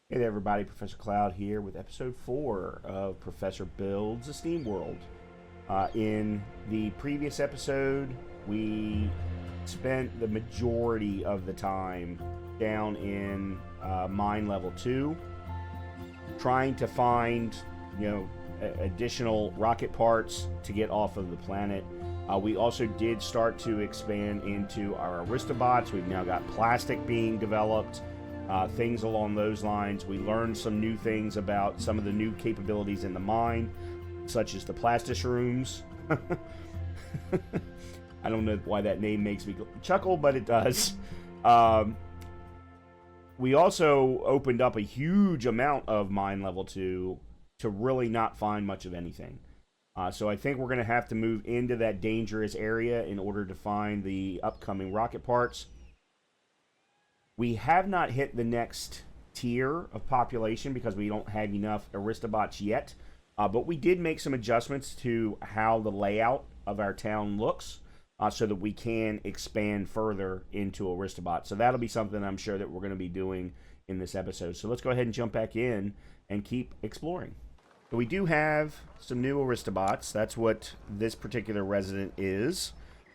Hey there, everybody. Professor Cloud here with episode 4 of Professor Builds a SteamWorld. In the previous episode, we spent the majority of the time down in mine level 2, trying to find, additional rocket parts to get off of the planet. We also did start to expand into our Aristobots. We've now got plastic being developed. Things along those lines. We learned some new things about some of the new capabilities in the mine, such as the plastishrooms. I don't know why that name makes me chuckle, but it does. We also opened up a huge amount of mine level 2 to really not find much of anything. So I think we're going to have to move into that dangerous area in order to find the upcoming rocket parts. We have not hit the next tier of population because we don't have enough Aristobots yet. But we did make some adjustments to how the layout of our town looks so that we can expand further into Aristobots. So that'll be something I'm sure that we're going to be doing in this episode. So let's go ahead and jump back in and keep exploring. So we do have some new Aristobots. That's what this particular resident is.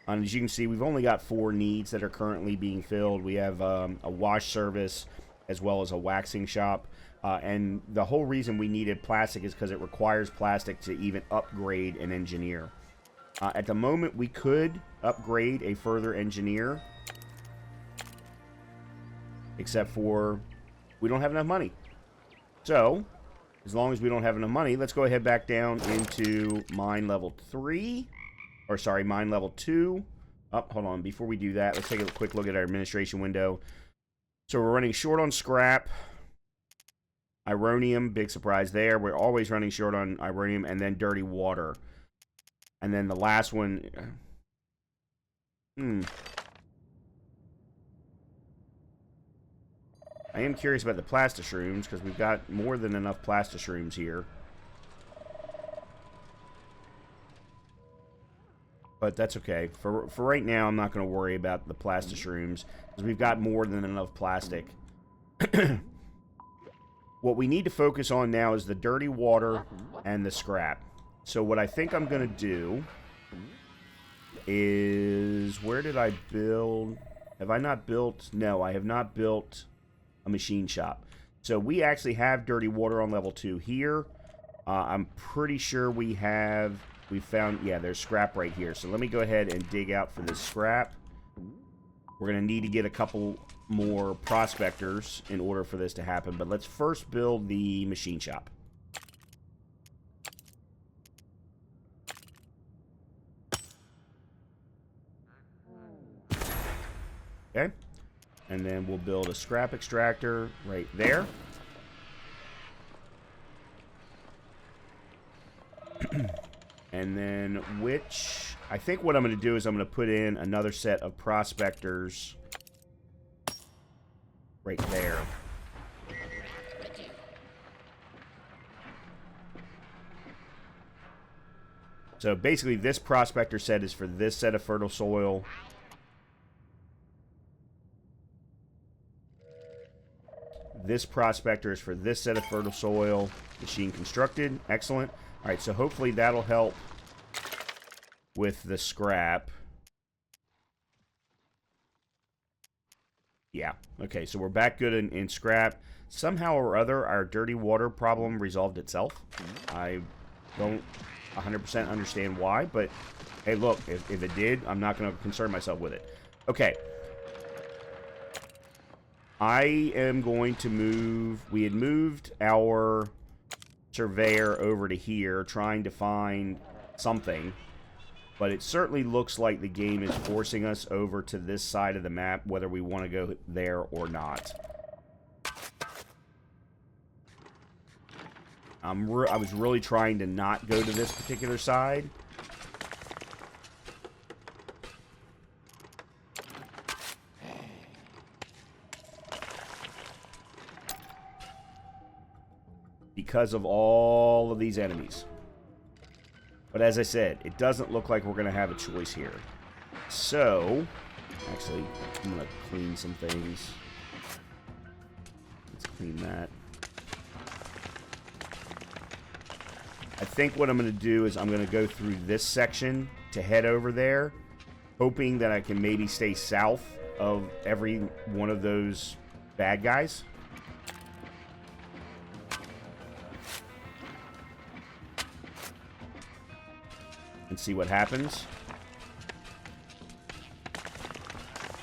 As you can see, we've only got 4 needs that are currently being filled. We have a wash service as well as a waxing shop. And the whole reason we needed plastic is because it requires plastic to even upgrade an engineer. At the moment, we could upgrade a further engineer, except for we don't have enough money. So, as long as we don't have enough money, let's go ahead back down into mine level 3. Or sorry, mine level 2. Oh, hold on. Before we do that, let's take a quick look at our administration window. So we're running short on scrap. Ironium, big surprise there. We're always running short on ironium and then dirty water. And then the last one... I am curious about the plastishrooms because we've got more than enough plastishrooms here. But that's okay. For right now, I'm not going to worry about the plastishrooms because we've got more than enough plastic. What we need to focus on now is the dirty water and the scrap. So what I think I'm going to do is... Where did I build? Have I not built... No, I have not built a machine shop. So we actually have dirty water on level 2 here. I'm pretty sure we have... We found, yeah, there's scrap right here. So let me go ahead and dig out for this scrap. We're going to need to get a couple more prospectors in order for this to happen. But let's first build the machine shop. Okay. And then we'll build a scrap extractor right there. And then I think what I'm going to do is I'm going to put in another set of prospectors right there. So basically this prospector set is for this set of fertile soil. This prospector is for this set of fertile soil. Machine constructed. Excellent. All right, so hopefully that'll help with the scrap. Yeah, okay, so we're back good in scrap. Somehow or other, our dirty water problem resolved itself. I don't 100% understand why, but hey, look, if it did, I'm not going to concern myself with it. Okay. I am going to move... We had moved our surveyor over to here trying to find something, but it certainly looks like the game is forcing us over to this side of the map whether we want to go there or not. I was really trying to not go to this particular side. Because of all of these enemies. But as I said, it doesn't look like we're going to have a choice here. So, actually, I'm going to clean some things. Let's clean that. I think what I'm going to do is I'm going to go through this section to head over there, hoping that I can maybe stay south of every one of those bad guys. And see what happens.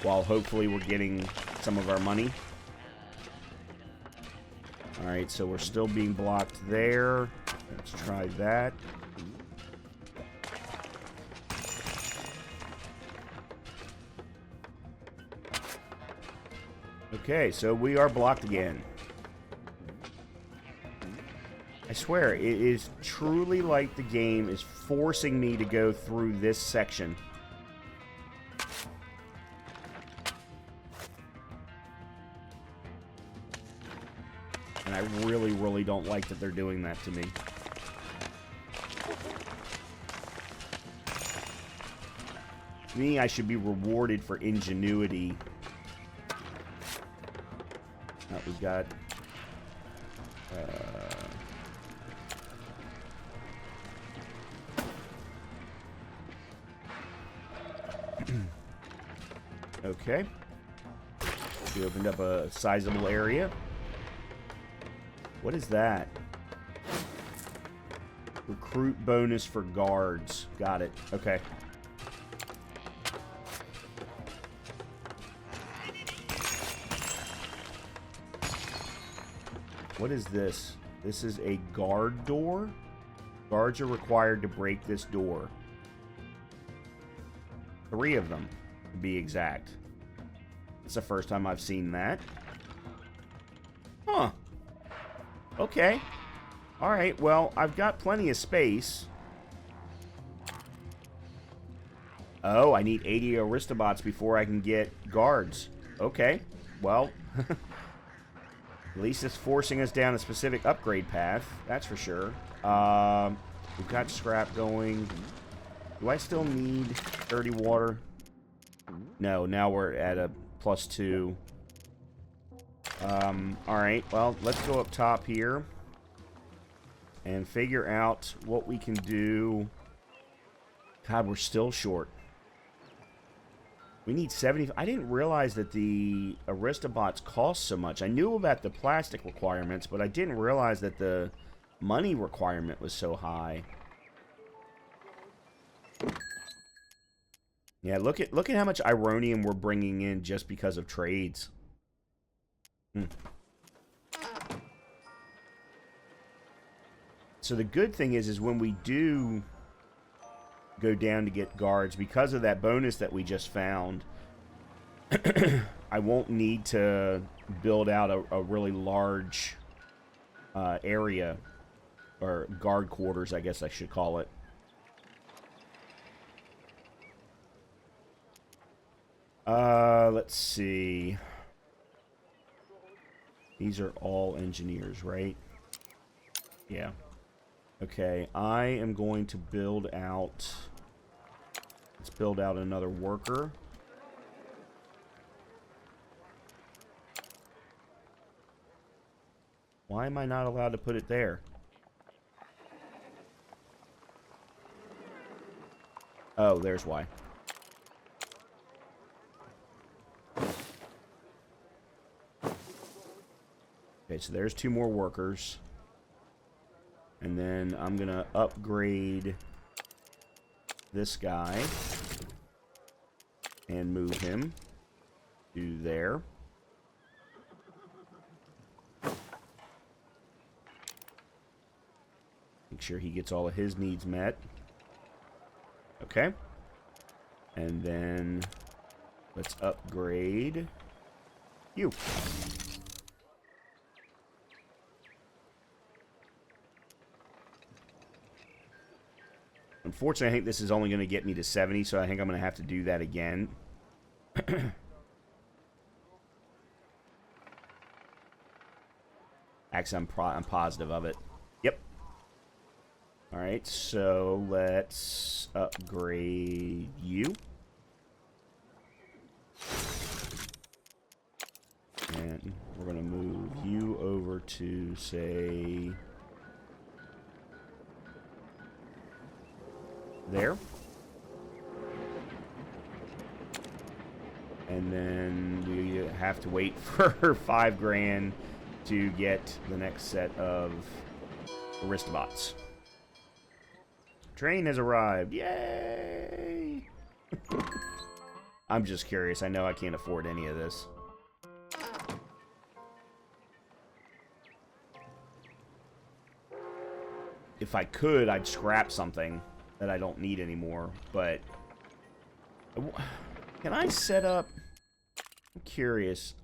While hopefully we're getting some of our money. Alright, so we're still being blocked there. Let's try that. Okay, so we are blocked again. I swear, it is truly like the game is forcing me to go through this section. And I really, really don't like that they're doing that to me. To me, I should be rewarded for ingenuity. We've got... okay. We opened up a sizable area. What is that? Recruit bonus for guards. Got it. Okay. What is this? This is a guard door? Guards are required to break this door. 3 of them, to be exact. It's the first time I've seen that. Huh. Okay. Alright, well, I've got plenty of space. Oh, I need 80 Aristobots before I can get guards. Okay. Well... At least it's forcing us down a specific upgrade path. That's for sure. We've got scrap going. Do I still need 30 water? No, now we're at a +2. Alright, well, let's go up top here. And figure out what we can do. God, we're still short. We need 70. I didn't realize that the Aristobots cost so much. I knew about the plastic requirements, but I didn't realize that the money requirement was so high. Yeah, look at how much Ironium we're bringing in just because of trades. So the good thing is when we do go down to get guards, because of that bonus that we just found, I won't need to build out a really large area, or guard quarters, I guess I should call it. Let's see. These are all engineers, right? Yeah. Okay, I am going to build out... Let's build out another worker. Why am I not allowed to put it there? Oh, there's why. Okay, so there's 2 more workers. And then I'm going to upgrade this guy and move him to there. Make sure he gets all of his needs met. Okay. And then let's upgrade you. Unfortunately, I think this is only going to get me to 70, so I think I'm going to have to do that again. Actually, I'm positive of it. Yep. Alright, so let's upgrade you. And we're going to move you over to, say... there. And then we have to wait for 5 grand to get the next set of Aristobots. Train has arrived. Yay! I'm just curious. I know I can't afford any of this. If I could, I'd scrap something that I don't need anymore, but... Can I set up... I'm curious.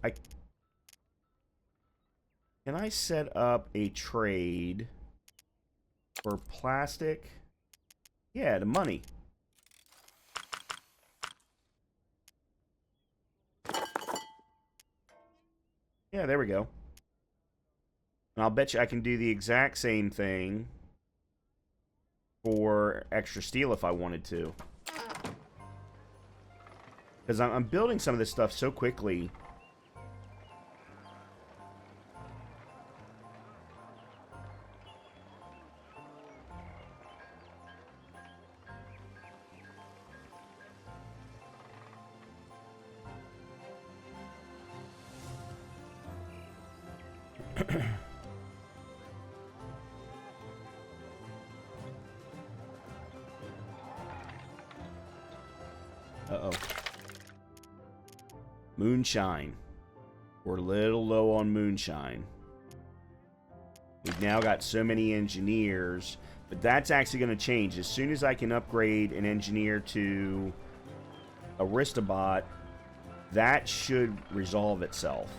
Can I set up a trade for plastic? Yeah, the money. Yeah, there we go. And I'll bet you I can do the exact same thing for extra steel if I wanted to. Because I'm building some of this stuff so quickly. Uh-oh. Moonshine. We're a little low on moonshine. We've now got so many engineers, but that's actually going to change. As soon as I can upgrade an engineer to Aristobot, that should resolve itself.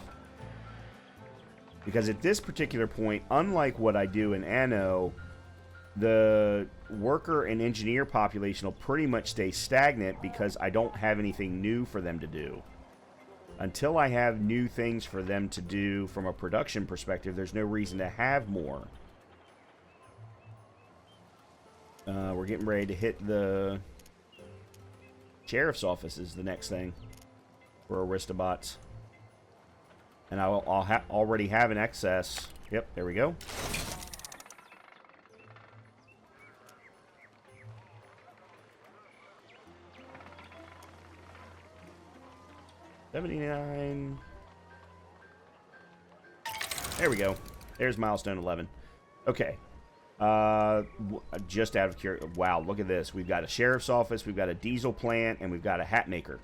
Because at this particular point, unlike what I do in Anno, the worker and engineer population will pretty much stay stagnant because I don't have anything new for them to do. Until I have new things for them to do from a production perspective, there's no reason to have more. We're getting ready to hit the sheriff's office is the next thing for Aristobots. And I'll already have an excess. Yep, there we go. $79. There we go. There's milestone 11. Okay. Just out of curiosity. Wow, look at this. We've got a sheriff's office, we've got a diesel plant, and we've got a hat maker.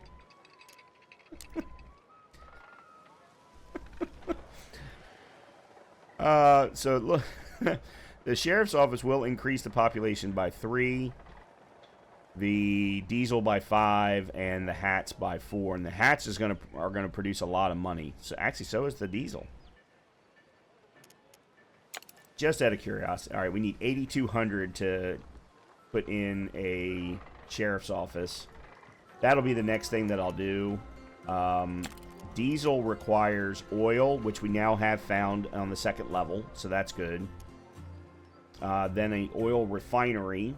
So look, the sheriff's office will increase the population by 3. The diesel by 5 and the hats by 4, and the hats are gonna produce a lot of money. So actually, so is the diesel. Just out of curiosity, all right, we need 8,200 to put in a sheriff's office. That'll be the next thing that I'll do. Diesel requires oil, which we now have found on the 2nd level, so that's good. Then an oil refinery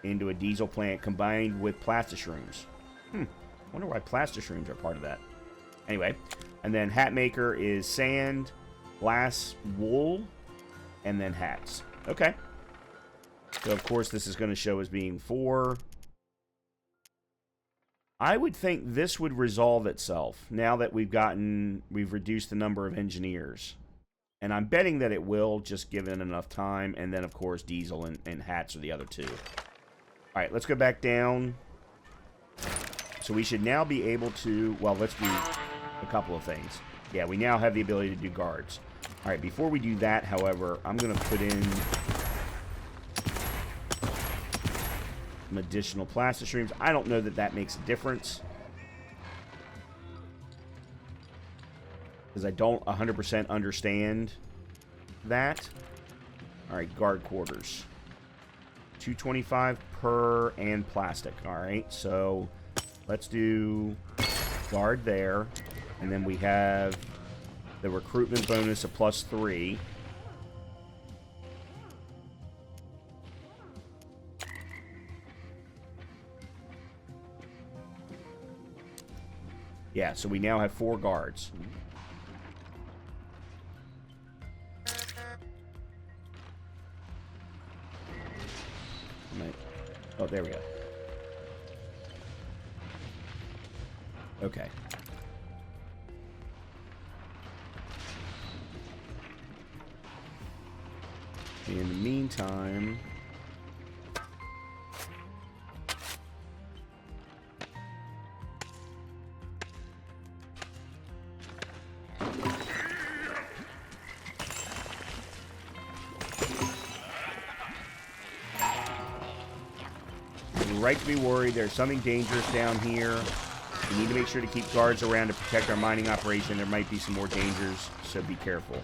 into a diesel plant combined with plastishrooms. Wonder why plastishrooms are part of that. Anyway, and then hat maker is sand, glass, wool, and then hats. Okay. So of course this is going to show as being 4. I would think this would resolve itself now that we've reduced the number of engineers. And I'm betting that it will, just given enough time. And then of course diesel and hats are the other 2. Alright, let's go back down. So we should now be able to... Well, let's do a couple of things. Yeah, we now have the ability to do guards. Alright, before we do that, however, I'm going to put in some additional plastishrooms. I don't know that that makes a difference, because I don't 100% understand that. Alright, guard quarters. 225 per and plastic. Alright, so let's do guard there. And then we have the recruitment bonus of +3. Yeah, so we now have 4 guards. Oh, there we go. Okay. In the meantime... right to be worried. There's something dangerous down here. We need to make sure to keep guards around to protect our mining operation. There might be some more dangers, so be careful.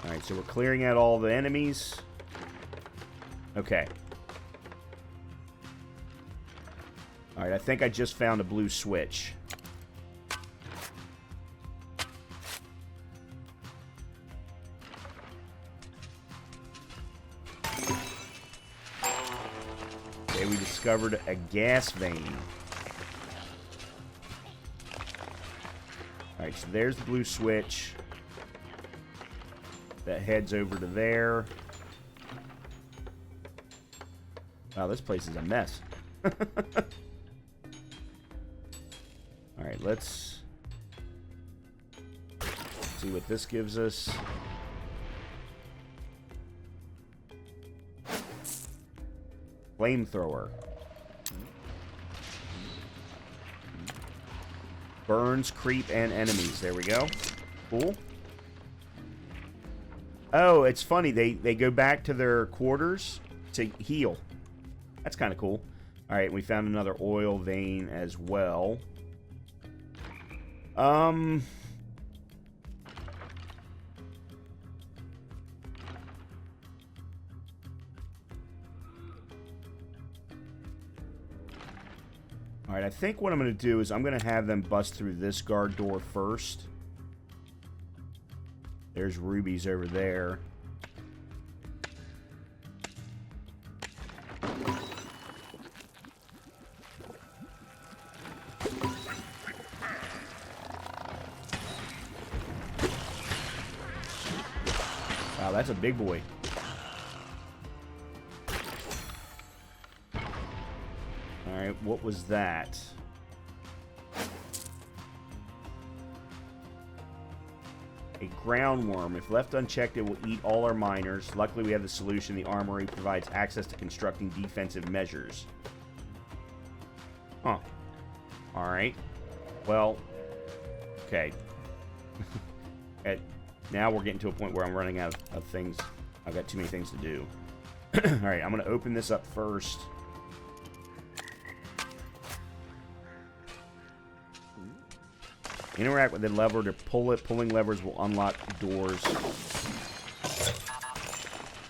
Alright, so we're clearing out all the enemies. Okay. Alright, I think I just found a blue switch. We discovered a gas vein. Alright, so there's the blue switch. That heads over to there. Wow, this place is a mess. Alright, let's see what this gives us. Flamethrower. Burns, creep, and enemies. There we go. Cool. Oh, it's funny. They go back to their quarters to heal. That's kind of cool. Alright, we found another oil vein as well. Alright, I think what I'm going to do is I'm going to have them bust through this guard door first. There's rubies over there. Wow, that's a big boy. Alright, what was that? A ground worm. If left unchecked, it will eat all our miners. Luckily, we have the solution. The armory provides access to constructing defensive measures. Huh. Alright. Well, okay. Now we're getting to a point where I'm running out of things. I've got too many things to do. Alright, I'm going to open this up first. Interact with the lever to pull it. Pulling levers will unlock doors.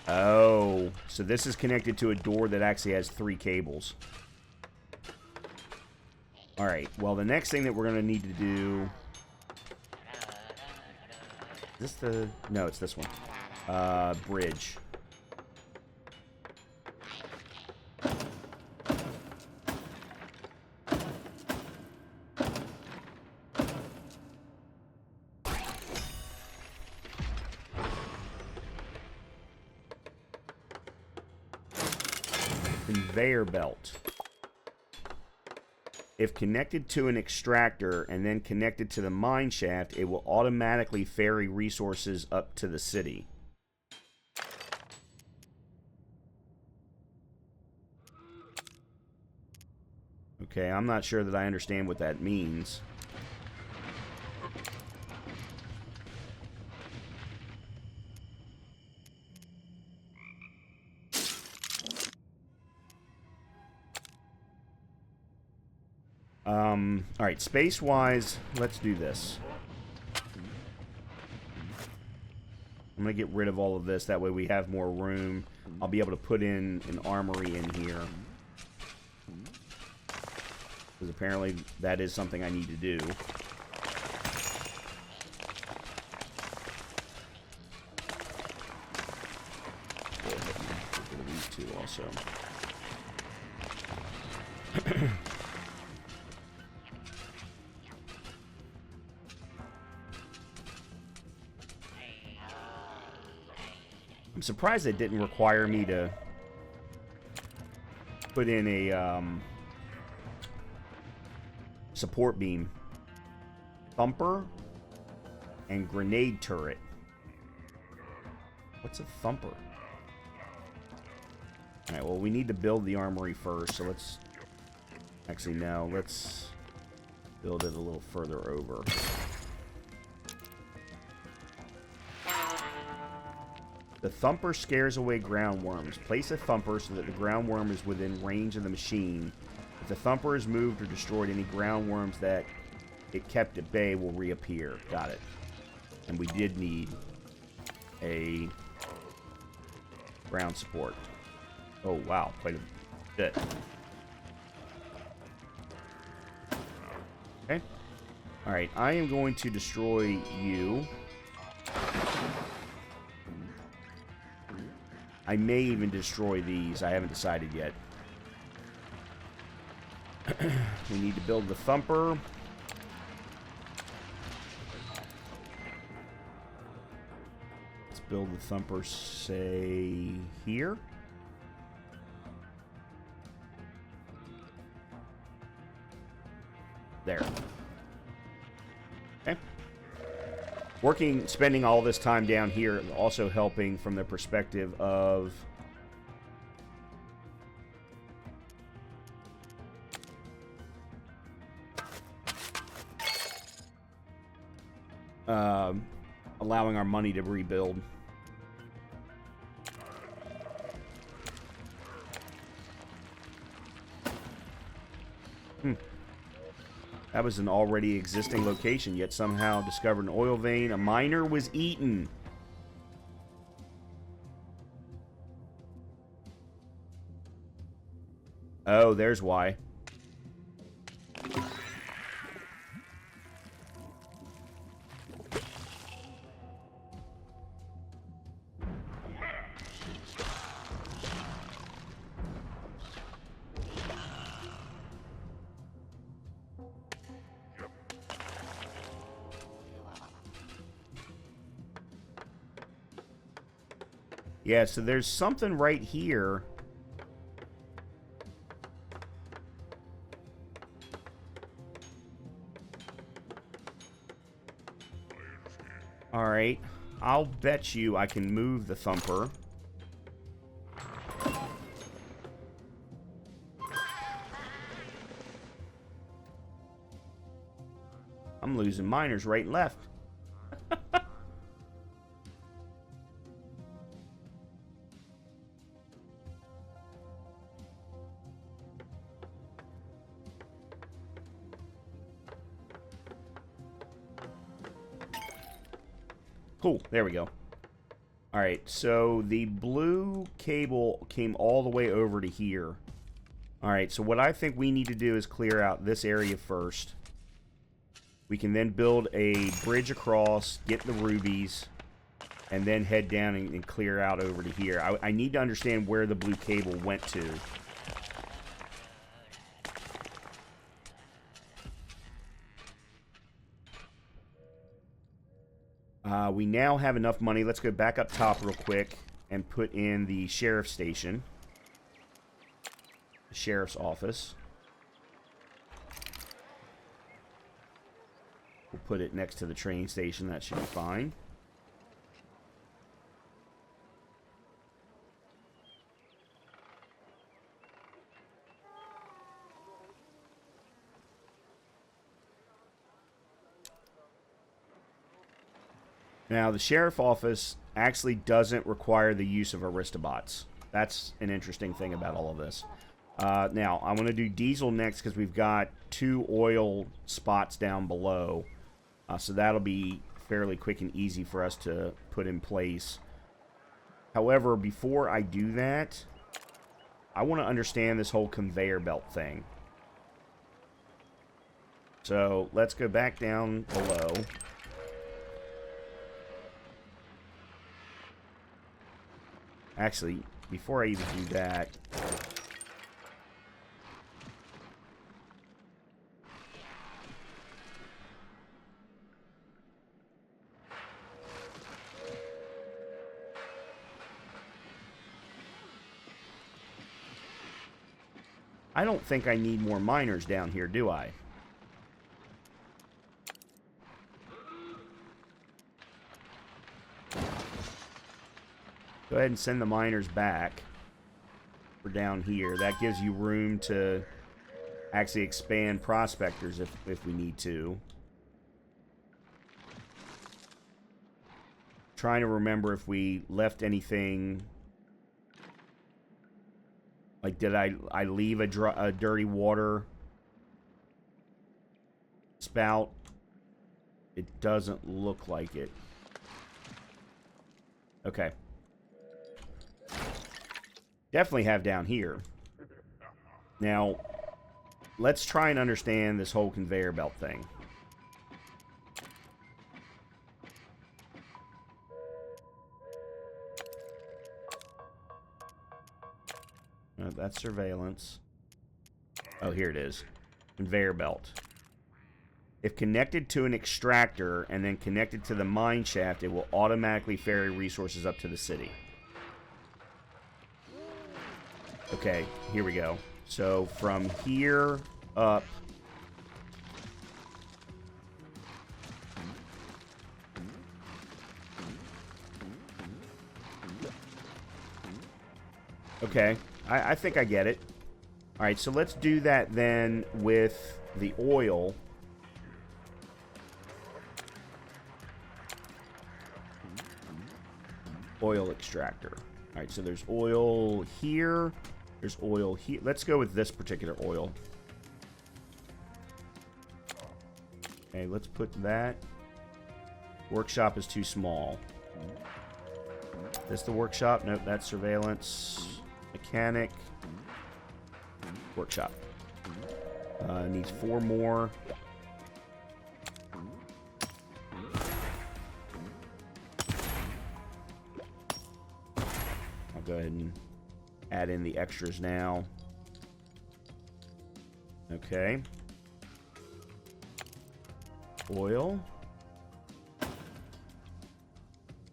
Oh, so this is connected to a door that actually has 3 cables. Alright, well, the next thing that we're going to need to do... Is this the... No, it's this one. Bridge. Conveyor belt. If connected to an extractor and then connected to the mine shaft, it will automatically ferry resources up to the city. Okay, I'm not sure that I understand what that means. Alright, space-wise, let's do this. I'm going to get rid of all of this, that way we have more room. I'll be able to put in an armory in here. Because apparently that is something I need to do. These two also. I'm surprised it didn't require me to put in a support beam. Thumper and grenade turret. What's a thumper? Alright, well, we need to build the armory first, so let's... Actually, no, let's build it a little further over. The thumper scares away ground worms. Place a thumper so that the ground worm is within range of the machine. If the thumper is moved or destroyed, any ground worms that it kept at bay will reappear. Got it. And we did need a ground support. Oh, wow. Quite a bit. Okay. Alright, I am going to destroy you. I may even destroy these. I haven't decided yet. We need to build the thumper. Let's build the thumper, say, here. There. Okay. Spending all this time down here, also helping from the perspective of allowing our money to rebuild. That was an already existing location, yet somehow discovered an oil vein. A miner was eaten. Oh, there's why. Yeah, so there's something right here. Alright. I'll bet you I can move the thumper. I'm losing miners right and left. Cool, there we go. Alright, so the blue cable came all the way over to here. Alright, so what I think we need to do is clear out this area first. We can then build a bridge across, get the rubies, and then head down and clear out over to here. I need to understand where the blue cable went to. We now have enough money. Let's go back up top real quick and put in the sheriff's station. The sheriff's office. We'll put it next to the train station. That should be fine. Now, the sheriff office actually doesn't require the use of Aristobots. That's an interesting thing about all of this. Now, I want to do diesel next because we've got 2 oil spots down below. So that'll be fairly quick and easy for us to put in place. However, before I do that, I want to understand this whole conveyor belt thing. So let's go back down below. Actually, before I even do that, I don't think I need more miners down here, do I? Go ahead and send the miners back. We're down here. That gives you room to actually expand prospectors if we need to. Trying to remember if we left anything. Like, did I leave a dirty water spout? It doesn't look like it. Okay. Definitely have down here. Now, let's try and understand this whole conveyor belt thing. That's surveillance. Oh, here it is. Conveyor belt. If connected to an extractor and then connected to the mine shaft, it will automatically ferry resources up to the city. Okay, here we go. So from here up. Okay, I think I get it. Alright, so let's do that then with the oil. Oil extractor. Alright, so there's oil here. There's oil here. Let's go with this particular oil. Okay, let's put that. Workshop is too small. This the workshop? Nope, that's surveillance. Mechanic. Workshop. Needs 4 more. I'll go ahead and add in the extras now. Okay. Oil.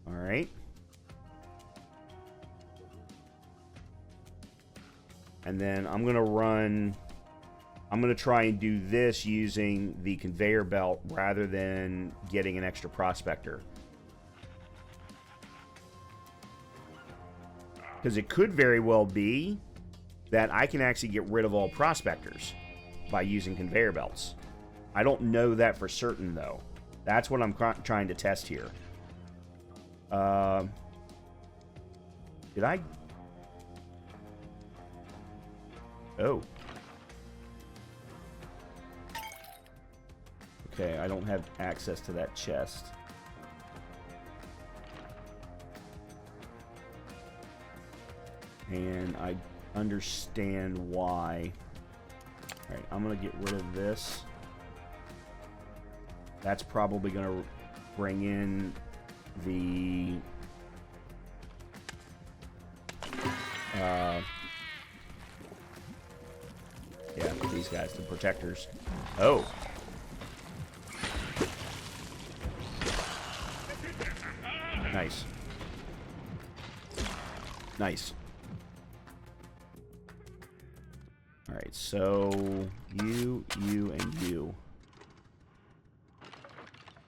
All right. And then I'm going to try and do this using the conveyor belt rather than getting an extra prospector. Because it could very well be that I can actually get rid of all prospectors by using conveyor belts. I don't know that for certain, though. That's what I'm trying to test here. Did I... Oh. Okay, I don't have access to that chest. And I understand why. Alright, I'm going to get rid of this. That's probably going to bring in the... yeah, these guys, the protectors. Oh. Nice. Nice. Alright, so you, and you.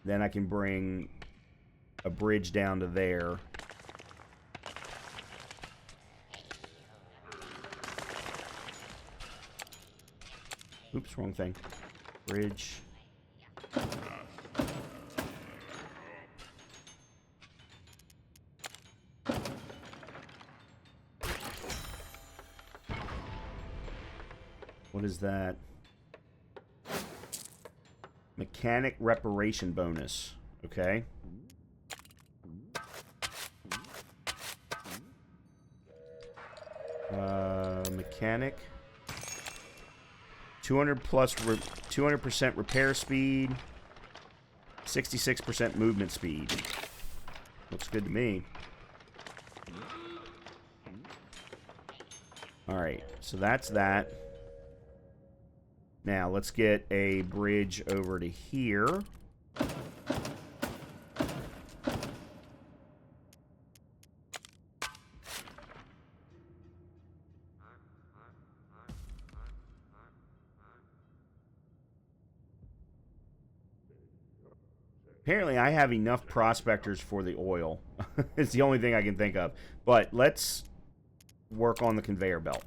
Then I can bring a bridge down to there. Oops, wrong thing. Bridge. What is that? Mechanic reparation bonus. Okay. Mechanic. 200 plus 200% repair speed. 66% movement speed. Looks good to me. Alright, so that's that. Now, let's get a bridge over to here. Apparently, I have enough prospectors for the oil. It's the only thing I can think of. But let's work on the conveyor belt.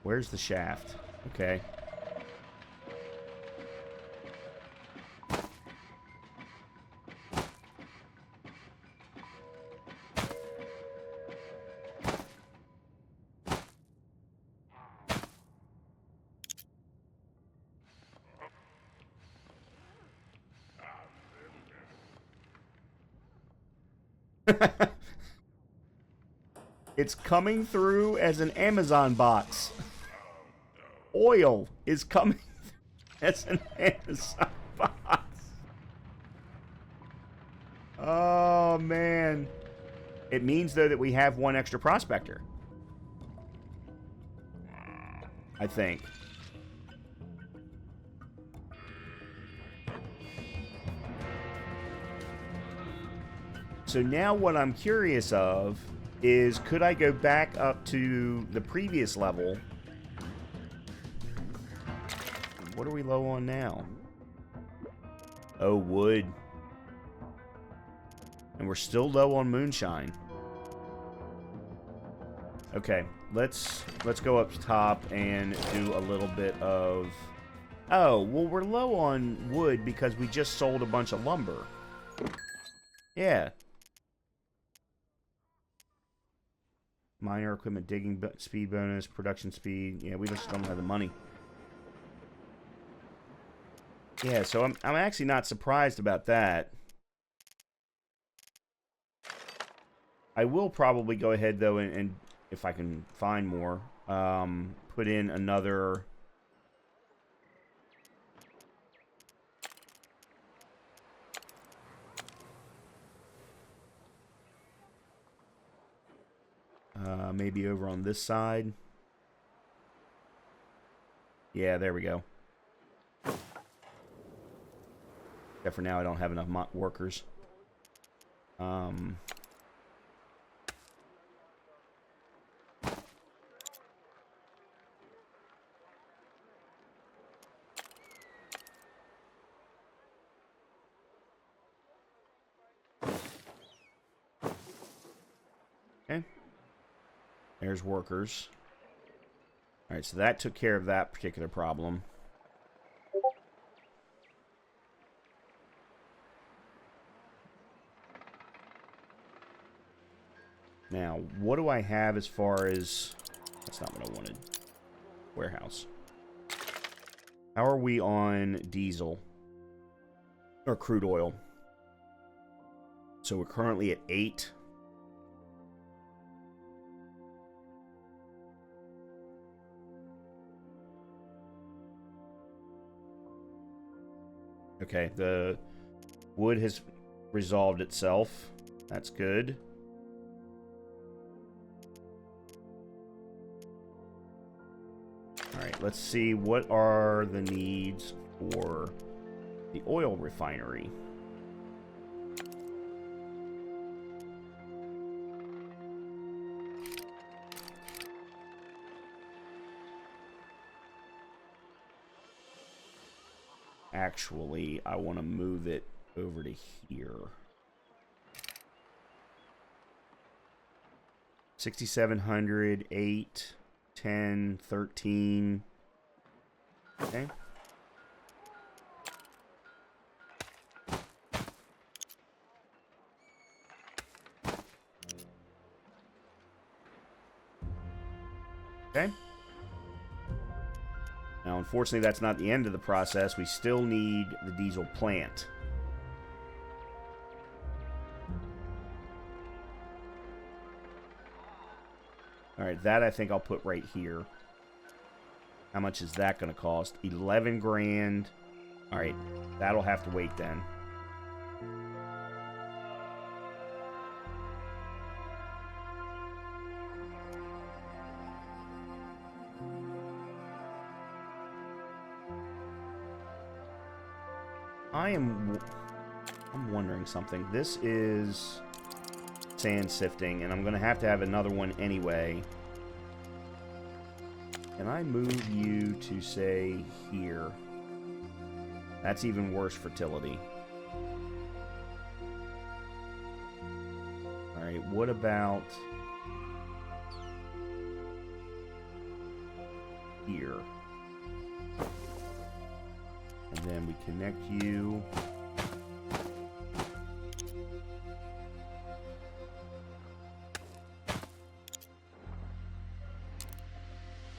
Where's the shaft? Okay. It's coming through as an Amazon box. Oil is coming as an Amazon box. Oh, man. It means, though, that we have one extra prospector. I think. So now what I'm curious of is, could I go back up to the previous level? What are we low on now? Oh, wood. And we're still low on moonshine. Okay, let's go up top and do a little bit of... Oh, well, we're low on wood because we just sold a bunch of lumber. Yeah. Minor equipment, digging speed bonus, production speed. Yeah, we just don't have the money. Yeah, so I'm actually not surprised about that. I will probably go ahead, though, and if I can find more, put in another... maybe over on this side. Yeah, there we go. Except for now, I don't have enough workers. Okay. There's workers. Alright, so that took care of that particular problem. Now, what do I have as far as... That's not what I wanted. Warehouse. How are we on diesel? Or crude oil? So we're currently at 8. Okay, the wood has resolved itself. That's good. Alright, let's see what are the needs for the oil refinery. Actually, I want to move it over to here. 6,700, 8, 10, 13. Okay. Okay. Now, unfortunately, that's not the end of the process. We still need the diesel plant. Alright, that I think I'll put right here. How much is that going to cost? 11 grand. Alright, that'll have to wait then. I'm wondering something. This is sand sifting, and I'm going to have another one anyway. Can I move you to, say, here? That's even worse fertility. Alright, what about here? And then we connect you.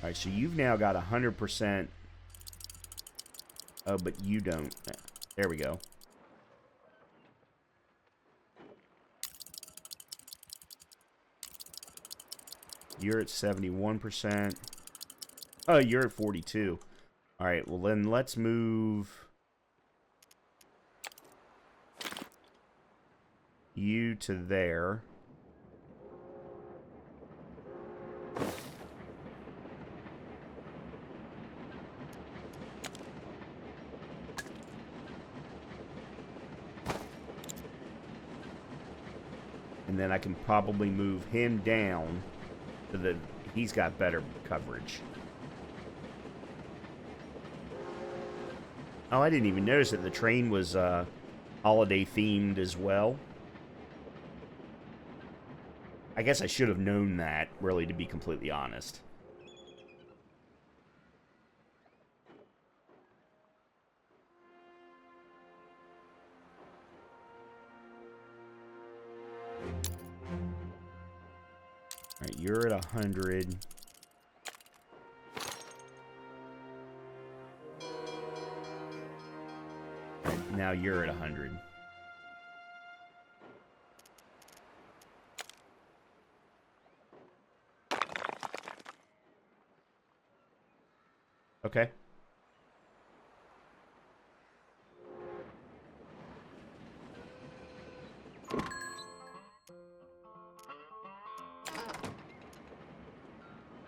Alright, so you've now got 100%. Oh, but you don't. There we go. You're at 71%. Oh, you're at 42. Alright, well then let's move you to there. And then I can probably move him down so that he's got better coverage. Oh, I didn't even notice that the train was holiday themed as well. I guess I should have known that, really, to be completely honest. Alright, you're at 100. And now you're at 100. Okay.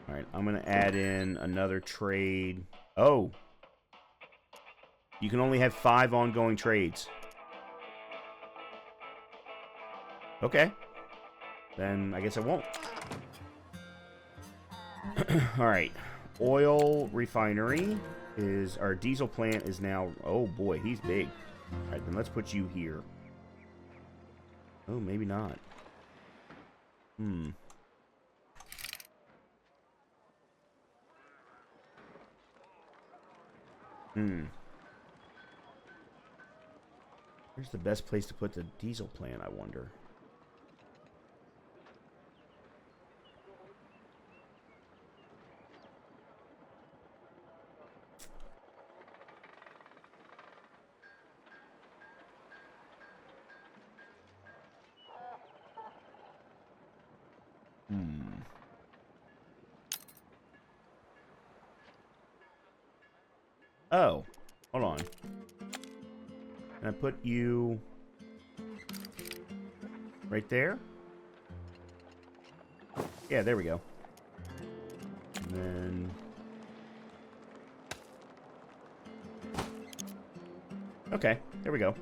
Alright, I'm going to add in another trade. Oh! You can only have 5 ongoing trades. Okay. Then I guess I won't. Alright. Oil refinery is... Our diesel plant is now... Oh boy, he's big. Alright, then let's put you here. Oh, maybe not. Hmm. Where's the best place to put the diesel plant, I wonder? Oh, hold on. Can I put you right there? Yeah, there we go. And then... Okay, there we go.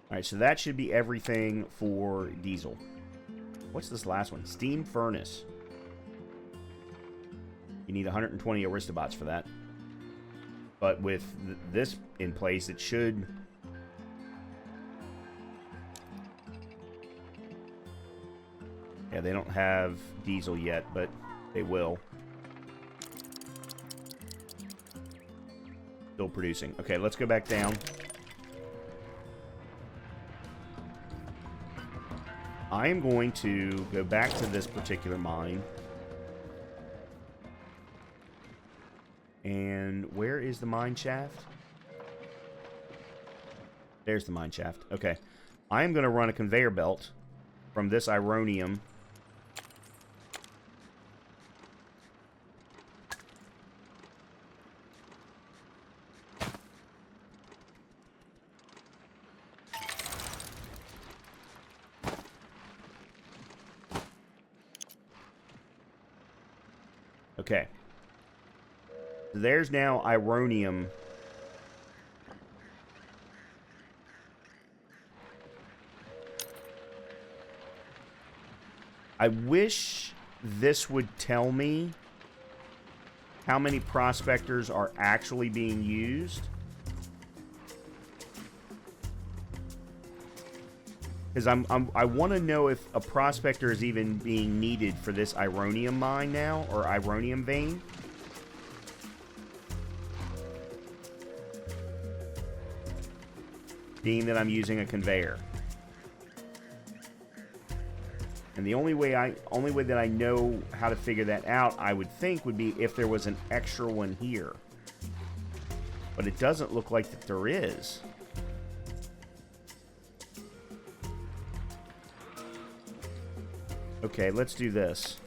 Alright, so that should be everything for diesel. What's this last one? Steam furnace. You need 120 Aristobots for that. But with this in place, it should... Yeah, they don't have diesel yet, but they will. Still producing. Okay, let's go back down. I am going to go back to this particular mine. And where is the mine shaft? There's the mine shaft. Okay. I am going to run a conveyor belt from this ironium. Okay. There's now ironium I wish this would tell me how many prospectors are actually being used. Because I want to know if a prospector is even being needed for this ironium mine now, or ironium vein. Being that I'm using a conveyor. And the only way that I know how to figure that out, I would think, would be if there was an extra one here. But it doesn't look like that there is. Okay, let's do this.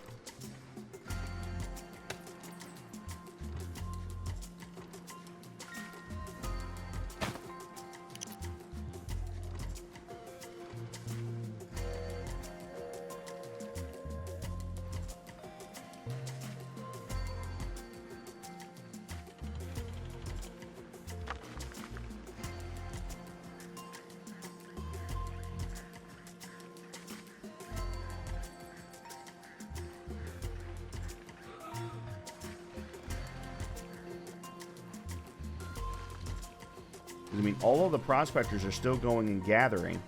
I mean, all of the prospectors are still going and gathering.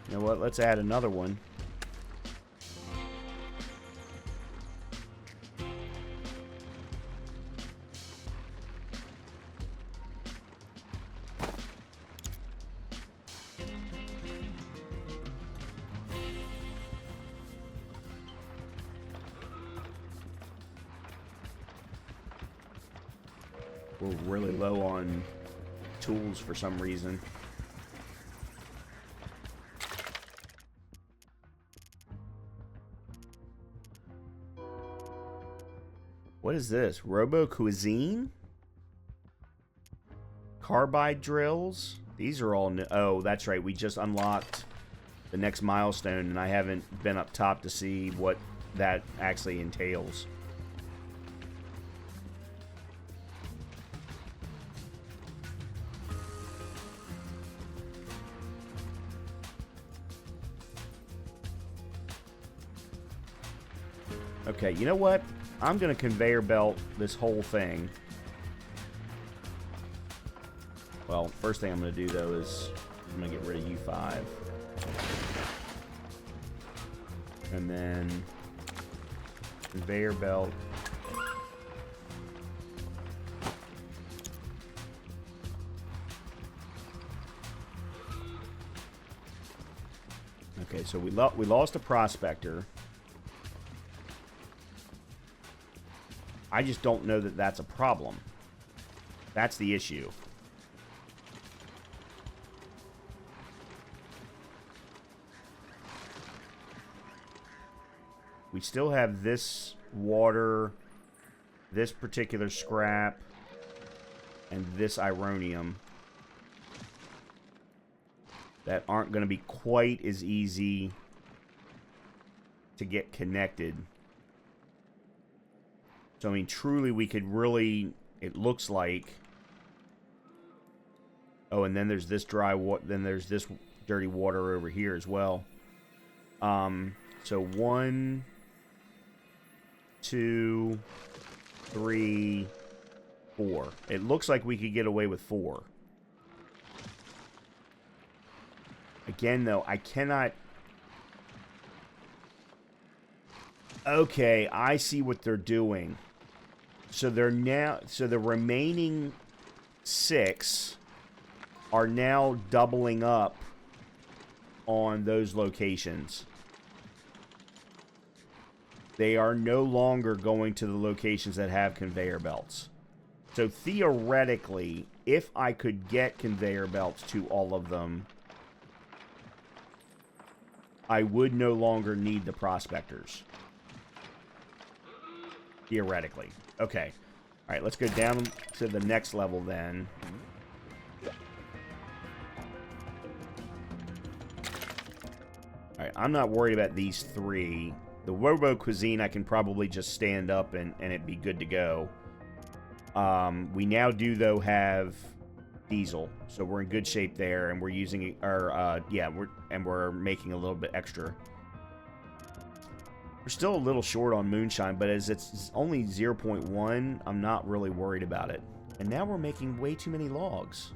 You know what? Let's add another one. We're really low on tools for some reason. What is this? Robo Cuisine? Carbide drills? These are all new. Oh, that's right. We just unlocked the next milestone, and I haven't been up top to see what that actually entails. Okay, you know what? I'm going to conveyor belt this whole thing. Well, first thing I'm going to do, though, is I'm going to get rid of U5. And then conveyor belt. Okay, so we lost a prospector. I just don't know that that's a problem. That's the issue. We still have this water, this particular scrap, and this ironium that aren't going to be quite as easy to get connected. So, I mean, truly, we could really, it looks like... Oh, and then there's this dry water, then there's this dirty water over here as well. So 1, 2, 3, 4. It looks like we could get away with 4. Again, though, I cannot... Okay, I see what they're doing. So they're now... So the remaining 6 are now doubling up on those locations. They are no longer going to the locations that have conveyor belts. So theoretically, if I could get conveyor belts to all of them, I would no longer need the prospectors. Theoretically. Okay. Alright, let's go down to the next level then. Alright, I'm not worried about these 3. The Robo Cuisine I can probably just stand up and it'd be good to go. We now do, though, have diesel, so we're in good shape there, and we're using our, we're making a little bit extra. We're still a little short on moonshine, but as it's only 0.1, I'm not really worried about it. And now we're making way too many logs.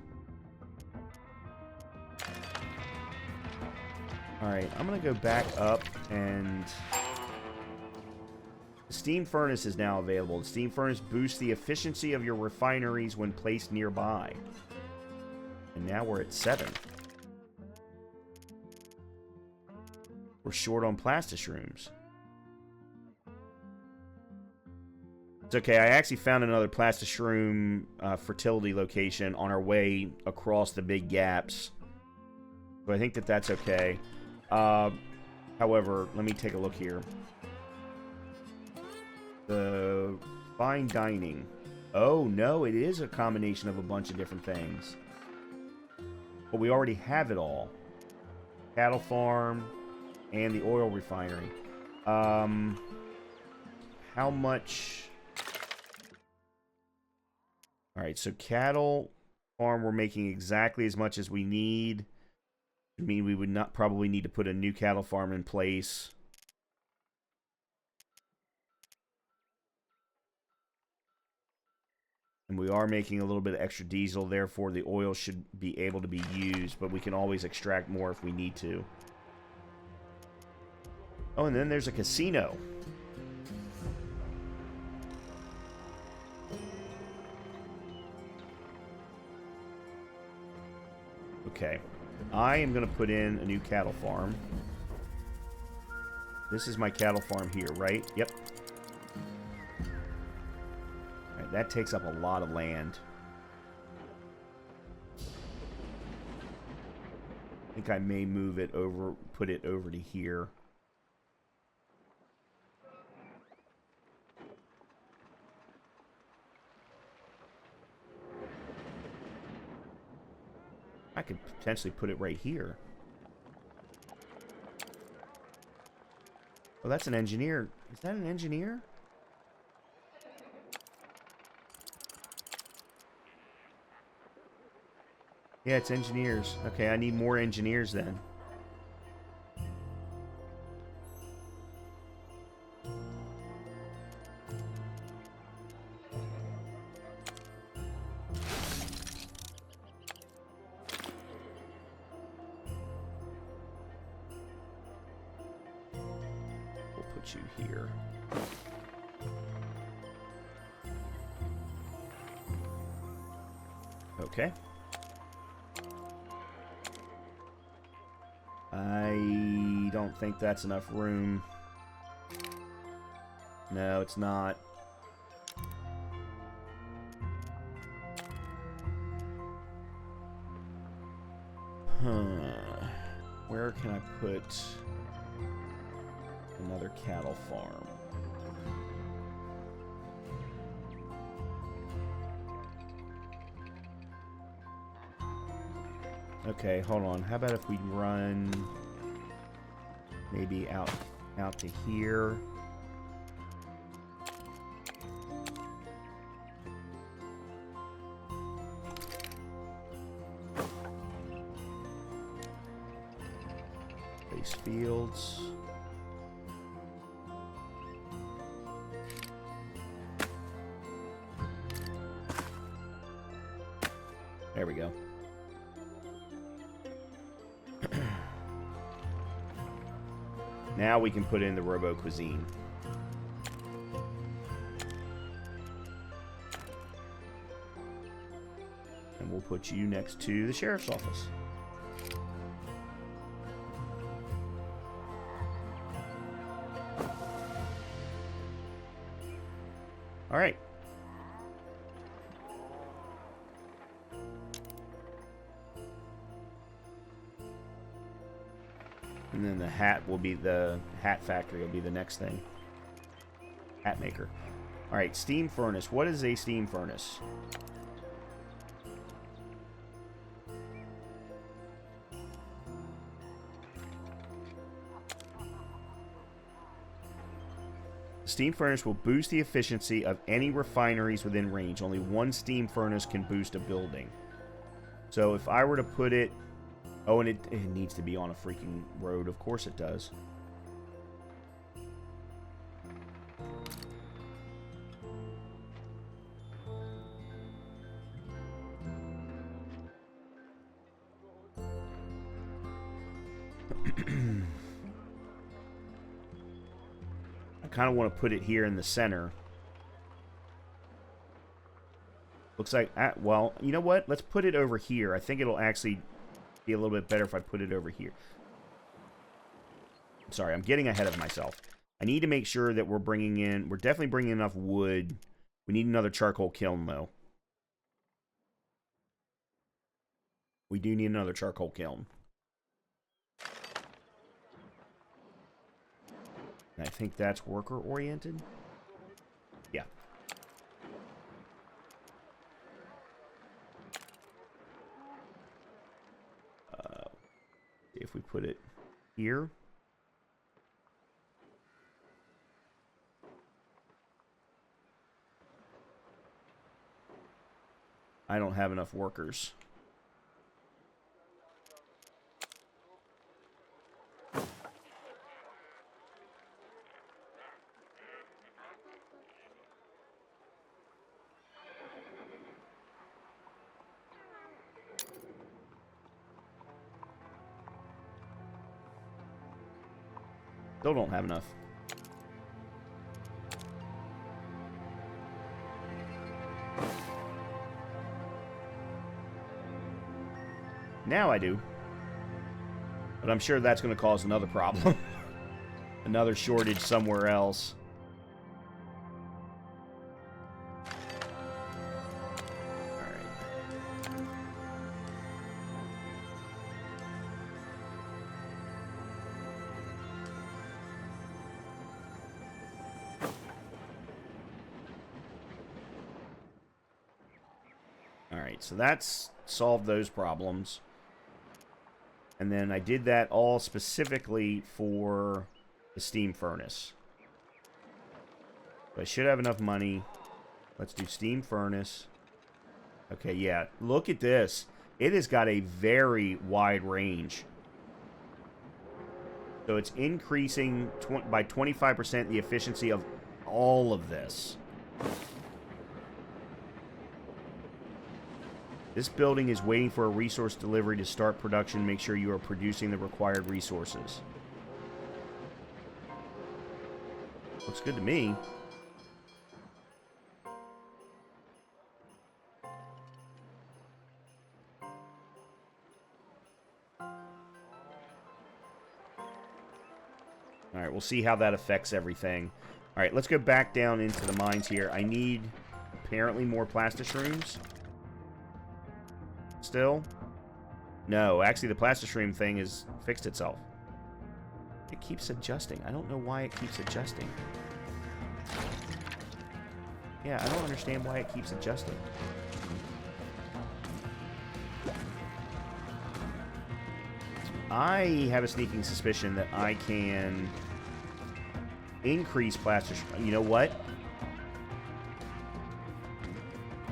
Alright, I'm going to go back up, and the steam furnace is now available. The steam furnace boosts the efficiency of your refineries when placed nearby. And now we're at 7. We're short on plastishrooms. It's okay, I actually found another plastisroom fertility location on our way across the big gaps. So I think that that's okay. However, let me take a look here. The fine dining. Oh, no, it is a combination of a bunch of different things. But we already have it all. Cattle farm and the oil refinery. How much... Alright, so cattle farm, we're making exactly as much as we need. I mean, we would not probably need to put a new cattle farm in place. And we are making a little bit of extra diesel, therefore the oil should be able to be used, but we can always extract more if we need to. Oh, and then there's a casino. Okay. I am going to put in a new cattle farm. This is my cattle farm here, right? Yep. Alright, that takes up a lot of land. I think I may move it over, put it over to here. I could potentially put it right here. Oh, that's an engineer. Is that an engineer? Yeah, it's engineers. Okay, I need more engineers then. You here. Okay. I don't think that's enough room. No, it's not. Where can I put another cattle farm? Okay, hold on. How about if we run maybe out to here? Place fields. There we go. Now we can put in the Robo Cuisine. And we'll put you next to the sheriff's office. All right. And then the hat will be the hat factory will be the next thing. Hat maker. All right, steam furnace. What is a steam furnace? steam furnace will boost the efficiency of any refineries within range. Only one steam furnace can boost a building. So if I were to put it... Oh, and it needs to be on a freaking road. Of course it does. I kind of want to put it here in the center. Looks like... well, you know what? Let's put it over here. I think it'll actually be a little bit better if I put it over here. Sorry, I'm getting ahead of myself. I need to make sure that we're bringing in... We're definitely bringing enough wood. We need another charcoal kiln, though. We do need another charcoal kiln. And I think that's worker-oriented. Yeah. If we put it here. I don't have enough workers. Still don't have enough. Now I do. But I'm sure that's going to cause another problem. Another shortage somewhere else. Alright, so that's solved those problems. And then I did that all specifically for the steam furnace. So I should have enough money. Let's do steam furnace. Okay, yeah. Look at this. It has got a very wide range. So it's increasing by 25% the efficiency of all of this. This building is waiting for a resource delivery to start production. Make sure you are producing the required resources. Looks good to me. Alright, we'll see how that affects everything. Alright, let's go back down into the mines here. I need apparently more plastishrooms. Still? No, actually the plastishroom thing has fixed itself. It keeps adjusting. I don't know why it keeps adjusting. Yeah, I don't understand why it keeps adjusting. I have a sneaking suspicion that I can increase plastishroom. You know what?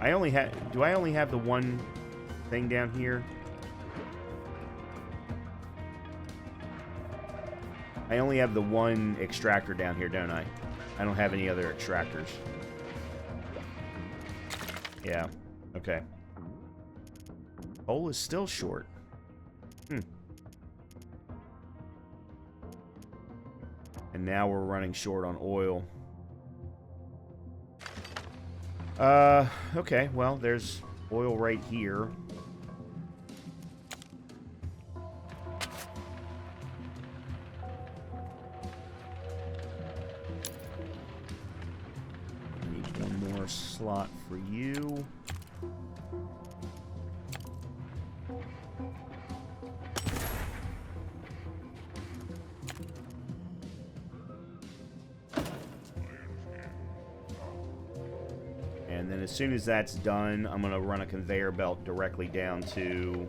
I only have... Do I only have the one... thing down here? I only have the one extractor down here, don't I? I don't have any other extractors. Yeah. Okay. Coal is still short. And now we're running short on oil. Okay. Well, there's oil right here. Slot for you. And then as soon as that's done, I'm going to run a conveyor belt directly down to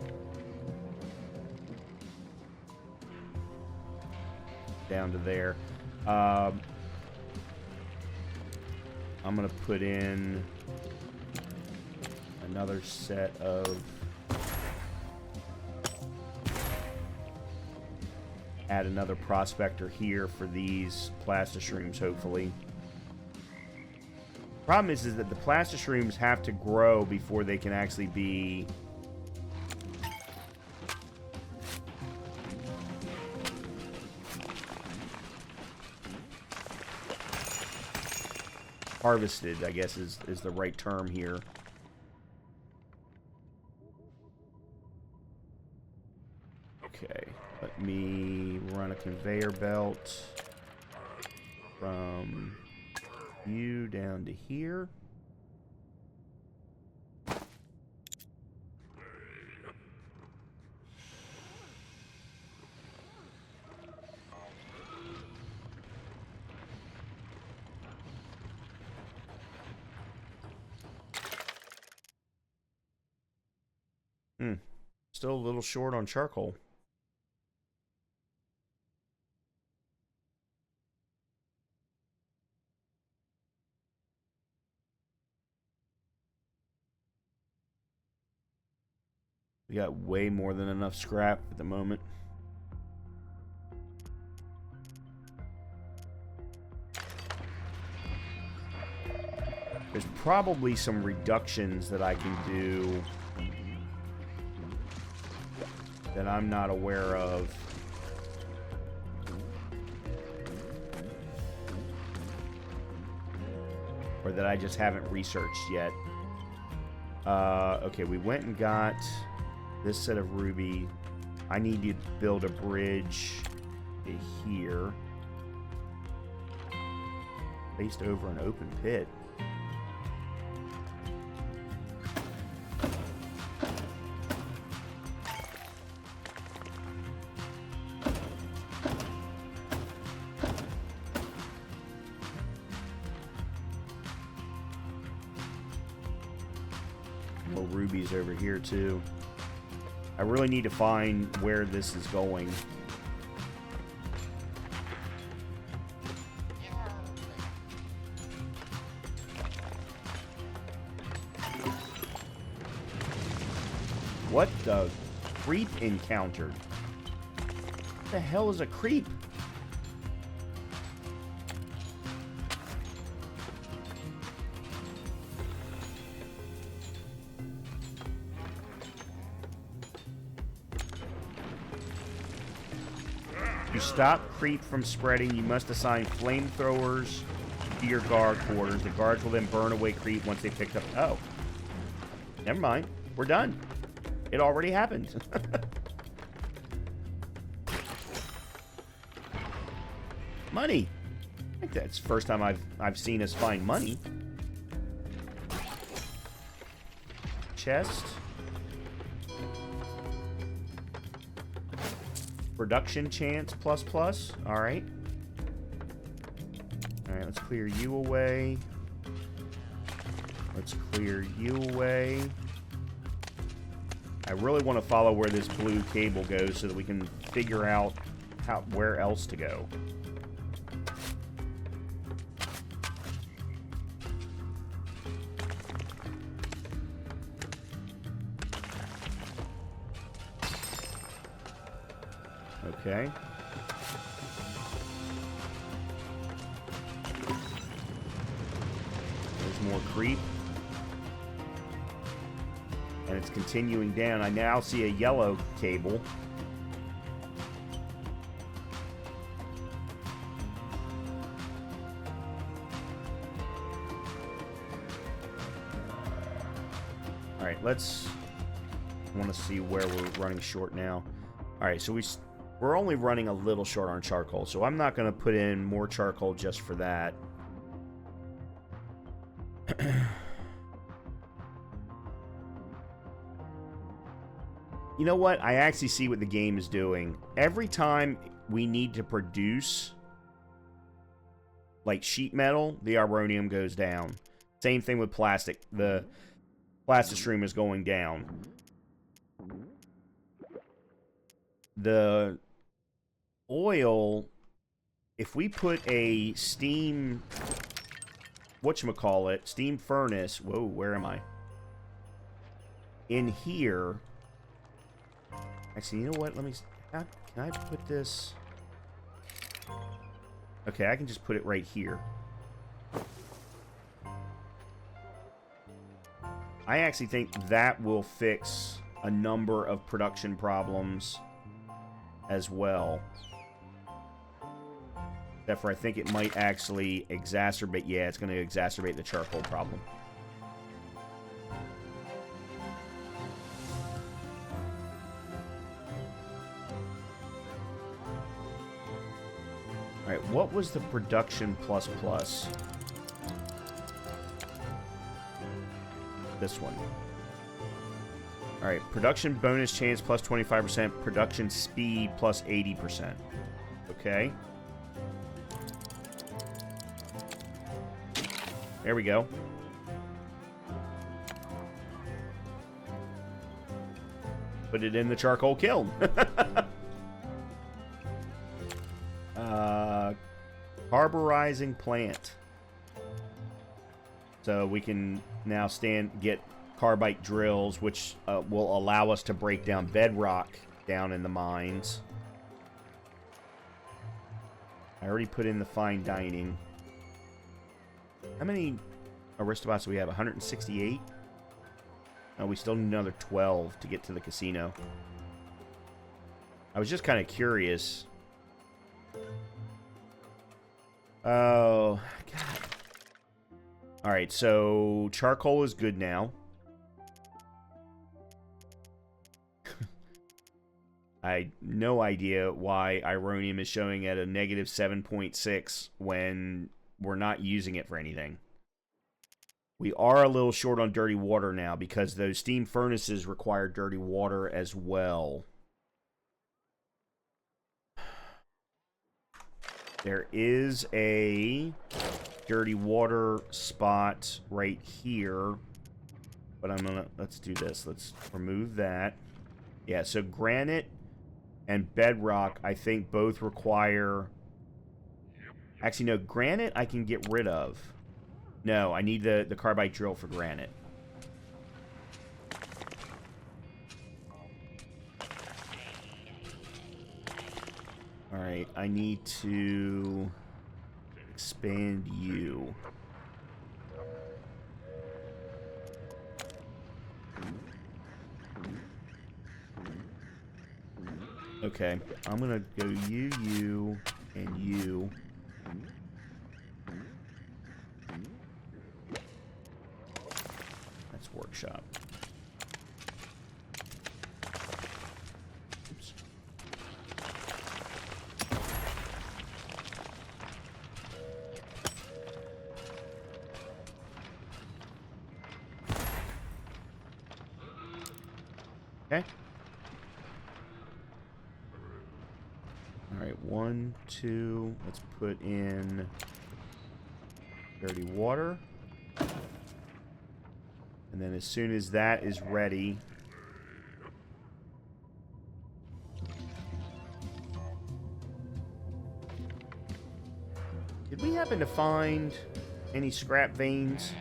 I'm going to put in another set of... Add another prospector here for these plastishrooms, hopefully. Problem is that the plastishrooms have to grow before they can actually be... harvested, I guess is the right term here. Okay, let me run a conveyor belt from you down to here. Still a little short on charcoal. We got way more than enough scrap at the moment. There's probably some reductions that I can do that I'm not aware of. Or that I just haven't researched yet. Okay, we went and got this set of ruby. I need to build a bridge here. Placed over an open pit. More rubies over here too. I really need to find where this is going. What the creep encountered? What the hell is a creep? To stop creep from spreading, you must assign flamethrowers to your guard quarters. The guards will then burn away creep once they picked up... Oh. Never mind. We're done. It already happened. Money. I think that's the first time I've seen us find money. Chest. Production chance ++. Alright. Alright, let's clear you away. Let's clear you away. I really want to follow where this blue cable goes so that we can figure out where else to go. Okay. There's more creep. And it's continuing down. I now see a yellow cable. Alright, let's... I want to see where we're running short now. Alright, so we're only running a little short on charcoal, so I'm not going to put in more charcoal just for that. You know what? I actually see what the game is doing. Every time we need to produce, like, sheet metal, the ironium goes down. Same thing with plastic. The plastistream is going down. The oil, if we put a steam... whatchamacallit, steam furnace. Whoa, where am I? In here. Actually, you know what? Let me... Can I put this... Okay, I can just put it right here. I actually think that will fix a number of production problems as well. Therefore, I think it might actually exacerbate... Yeah, it's going to exacerbate the charcoal problem. Alright, what was the production plus plus? This one. Alright, production bonus chance plus 25%, production speed plus 80%. Okay. There we go. Put it in the charcoal kiln. Carburizing plant. So we can now get carbide drills, which will allow us to break down bedrock down in the mines. I already put in the fine dining. How many Aristobots do we have? 168? Oh, we still need another 12 to get to the casino. I was just kind of curious. Oh, God. Alright, so charcoal is good now. I no idea why Ironium is showing at a negative 7.6 when we're not using it for anything. We are a little short on dirty water now because those steam furnaces require dirty water as well. There is a dirty water spot right here. But let's do this. Let's remove that. Yeah, so granite and bedrock, I think both require... Actually, no, granite I can get rid of. No, I need the carbide drill for granite. Alright, I need to expand you. Okay, I'm gonna go you, and you. That's workshop. Oops. Okay. Alright, 1, 2, let's put in dirty water. And then as soon as that is ready... Did we happen to find any scrap veins?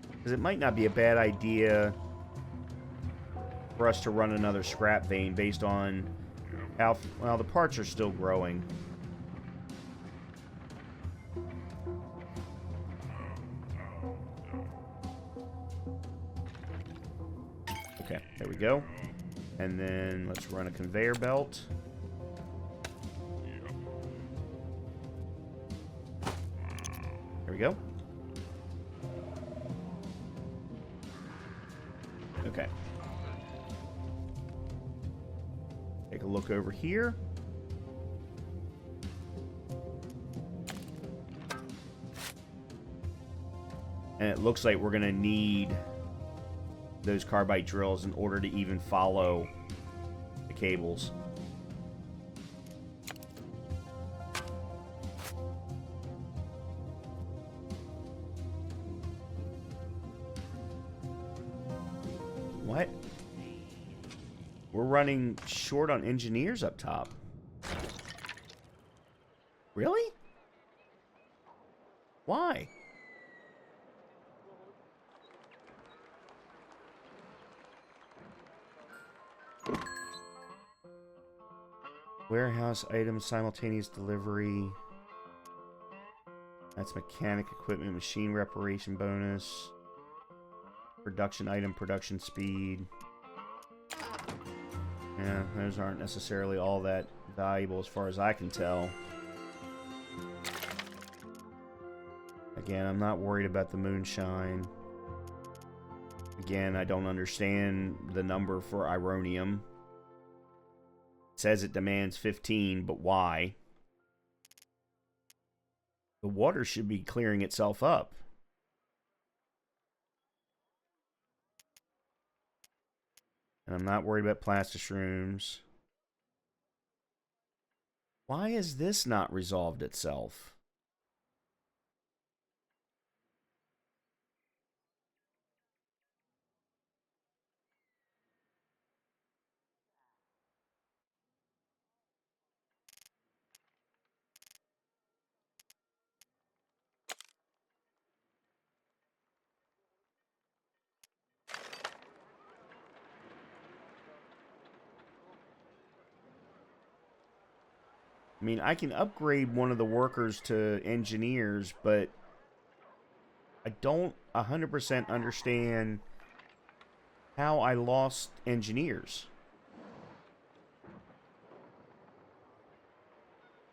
Because it might not be a bad idea for us to run another scrap vein based on how... Well, the parts are still growing. Okay, there we go. And then let's run a conveyor belt. There we go. Okay. Take a look over here. And it looks like we're going to need those carbide drills in order to even follow the cables. What? We're running short on engineers up top. Really? Why? Warehouse items, simultaneous delivery. That's mechanic equipment, machine reparation bonus. Production item, production speed. Yeah, those aren't necessarily all that valuable as far as I can tell. Again, I'm not worried about the moonshine. Again, I don't understand the number for Ironium. It says it demands 15, but why? The water should be clearing itself up. And I'm not worried about plastishrooms. Why has this not resolved itself? I mean, I can upgrade one of the workers to engineers, but I don't 100% understand how I lost engineers.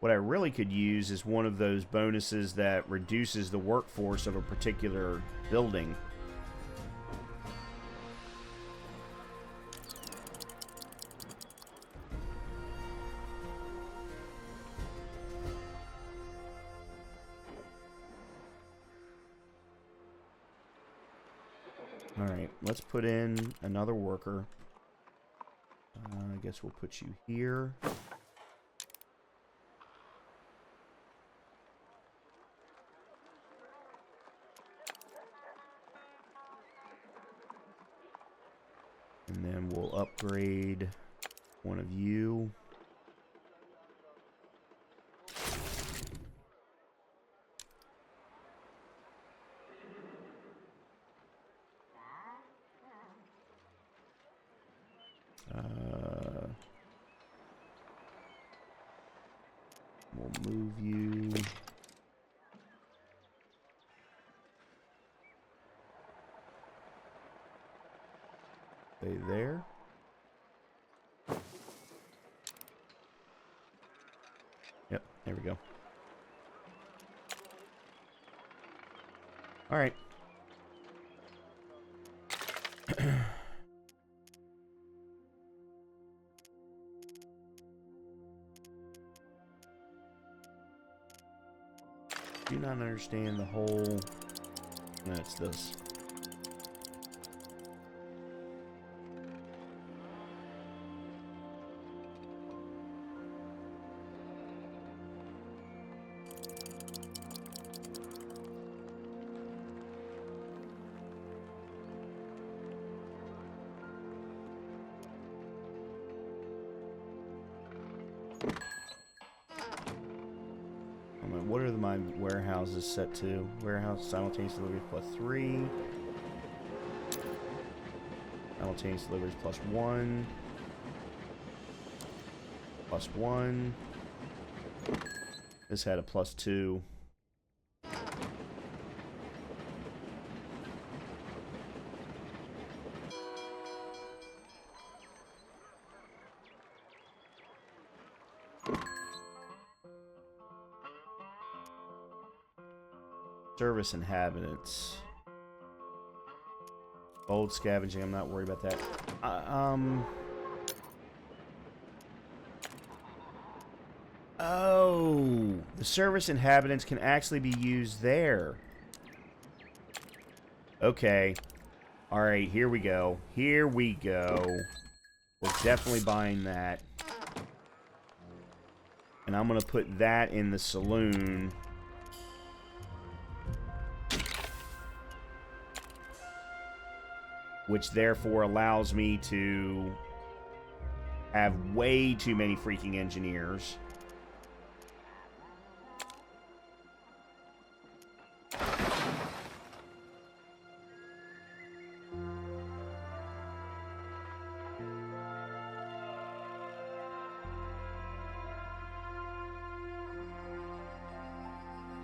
What I really could use is one of those bonuses that reduces the workforce of a particular building. Alright, let's put in another worker. I guess we'll put you here. And then we'll upgrade one of you. We'll move you. Stay there. Yep, there we go. All right. Do not understand the whole... No, it's this. What are my warehouses set to? Warehouse simultaneous deliveries +3. Simultaneous deliveries +1. +1. This had a +2. Service inhabitants. Old scavenging, I'm not worried about that. Oh, the service inhabitants can actually be used there. Okay. Alright, here we go. Here we go. We're definitely buying that. And I'm going to put that in the saloon. Which therefore allows me to have way too many freaking engineers.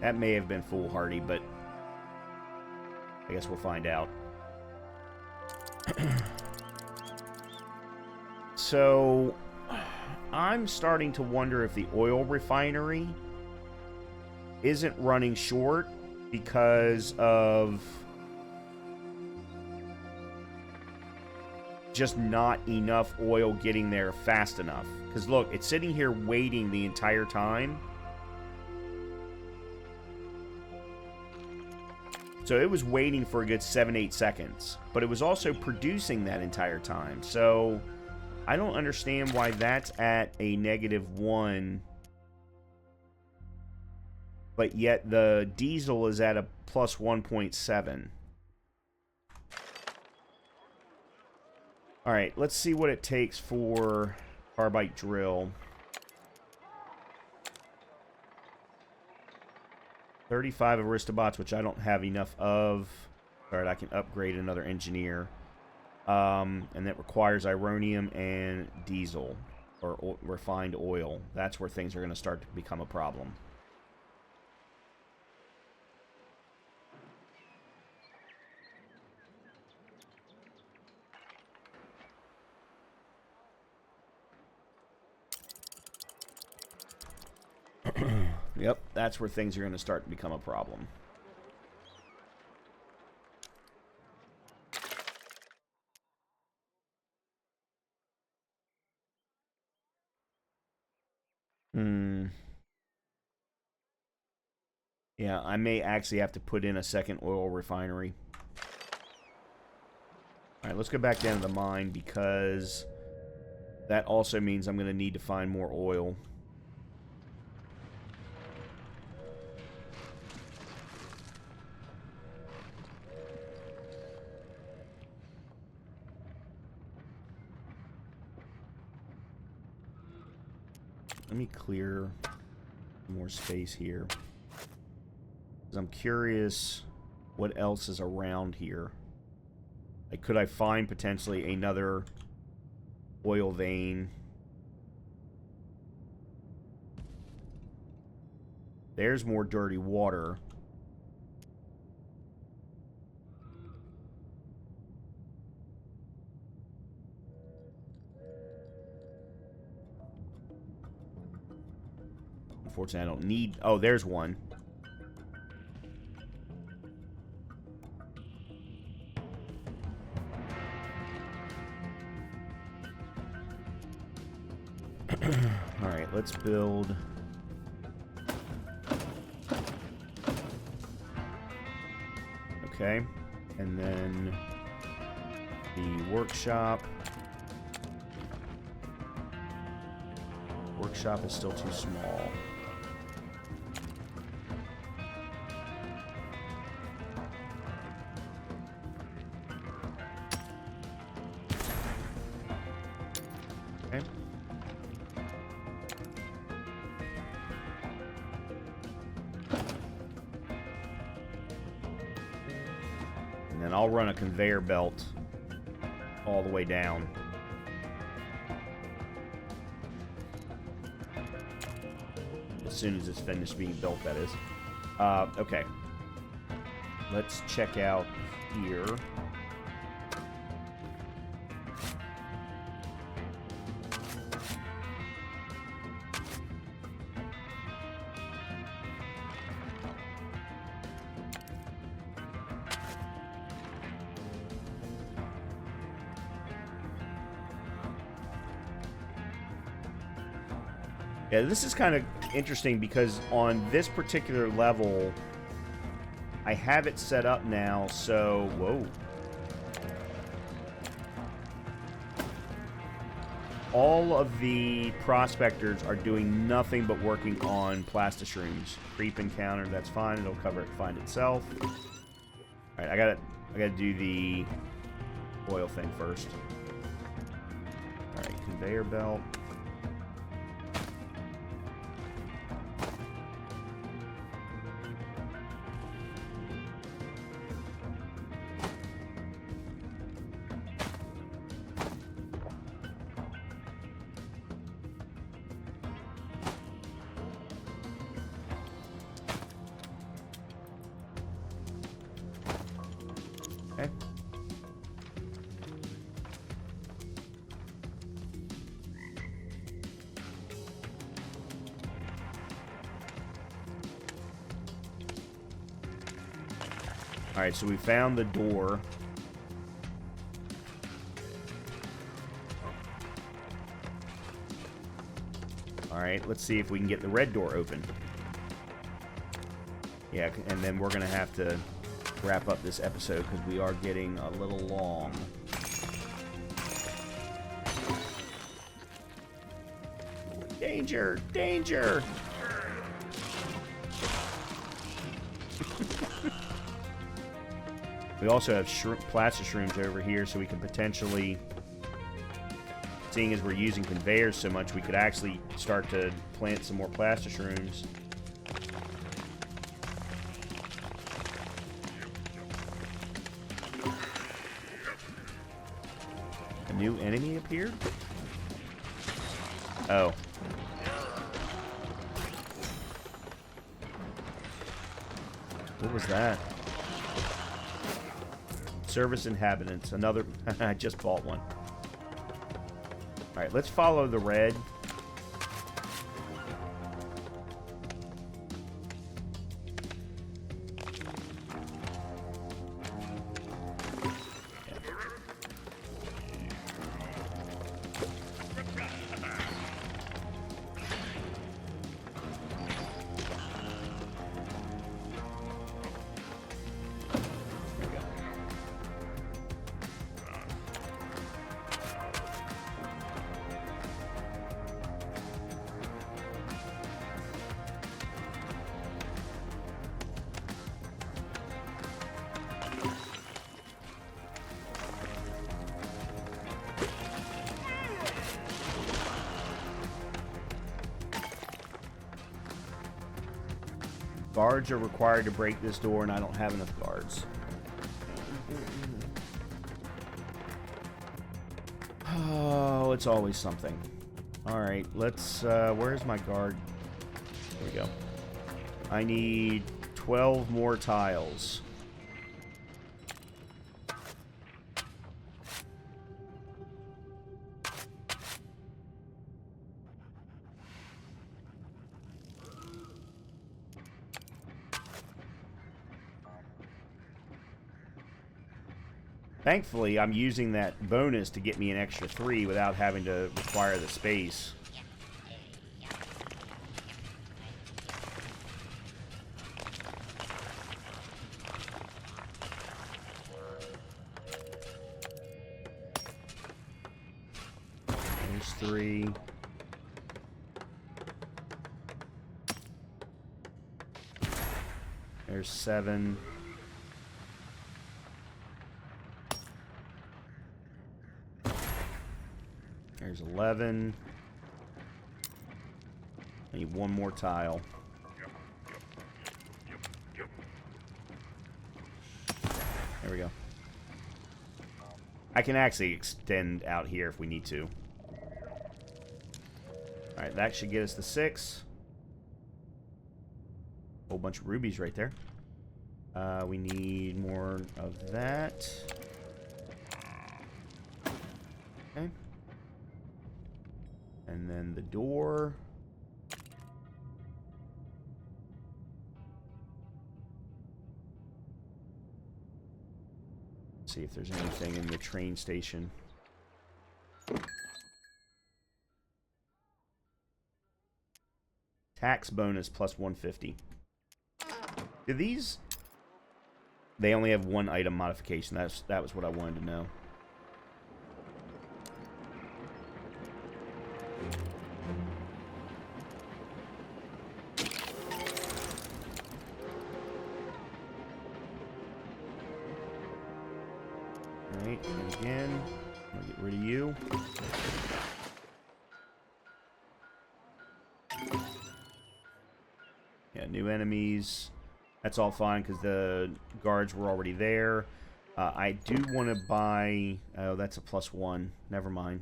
That may have been foolhardy, but I guess we'll find out. So, I'm starting to wonder if the oil refinery isn't running short because of just not enough oil getting there fast enough. Because look, it's sitting here waiting the entire time. So it was waiting for a good 7-8 seconds. But it was also producing that entire time. So I don't understand why that's at a -1. But yet the diesel is at a plus 1.7. Alright, let's see what it takes for carbide drill. 35 Aristobots, which I don't have enough of. Alright, I can upgrade another engineer. And that requires ironium and diesel, or refined oil. That's where things are going to start to become a problem. Yep, that's where things are going to start to become a problem. Yeah, I may actually have to put in a second oil refinery. Alright, let's go back down to the mine, because that also means I'm going to need to find more oil. Let me clear more space here, because I'm curious what else is around here. Like, could I find potentially another oil vein? There's more dirty water. Unfortunately, I don't need... Oh, there's one. Alright, let's build... Okay. And then... the workshop. Workshop is still too small. Okay. And then I'll run a conveyor belt all the way down. As soon as it's finished being built, that is. Okay. Let's check out here. Yeah, this is kind of interesting because on this particular level, I have it set up now, so... Whoa. All of the prospectors are doing nothing but working on plastishrooms. Creep encounter, that's fine. It'll cover it, find itself. Alright, I gotta do the oil thing first. Alright, conveyor belt. Okay. Alright, so we found the door. Alright, let's see if we can get the red door open. Yeah, and then we're going to have to wrap up this episode because we are getting a little long. Danger! Danger! We also have plastic shrooms over here, so we can potentially, seeing as we're using conveyors so much, we could actually start to plant some more plastic shrooms. A new enemy appeared? Oh. What was that? Service inhabitants. Another... I just bought one. Alright, let's follow the red. Guards are required to break this door, and I don't have enough guards. Oh, it's always something. Alright, let's... where's my guard? There we go. I need 12 more tiles. Thankfully, I'm using that bonus to get me an extra 3 without having to require the space. There's 3. There's 7. There's 11. I need one more tile. There we go. I can actually extend out here if we need to. Alright, that should get us to 6. Whole bunch of rubies right there. We need more of that. Okay. And then the door. Let's see if there's anything in the train station. Tax bonus plus 150. Do these... They only have one item modification. That was what I wanted to know. Alright, and again, I'm gonna get rid of you. Yeah, new enemies. That's all fine because the guards were already there. I do want to buy... Oh, that's a +1. Never mind.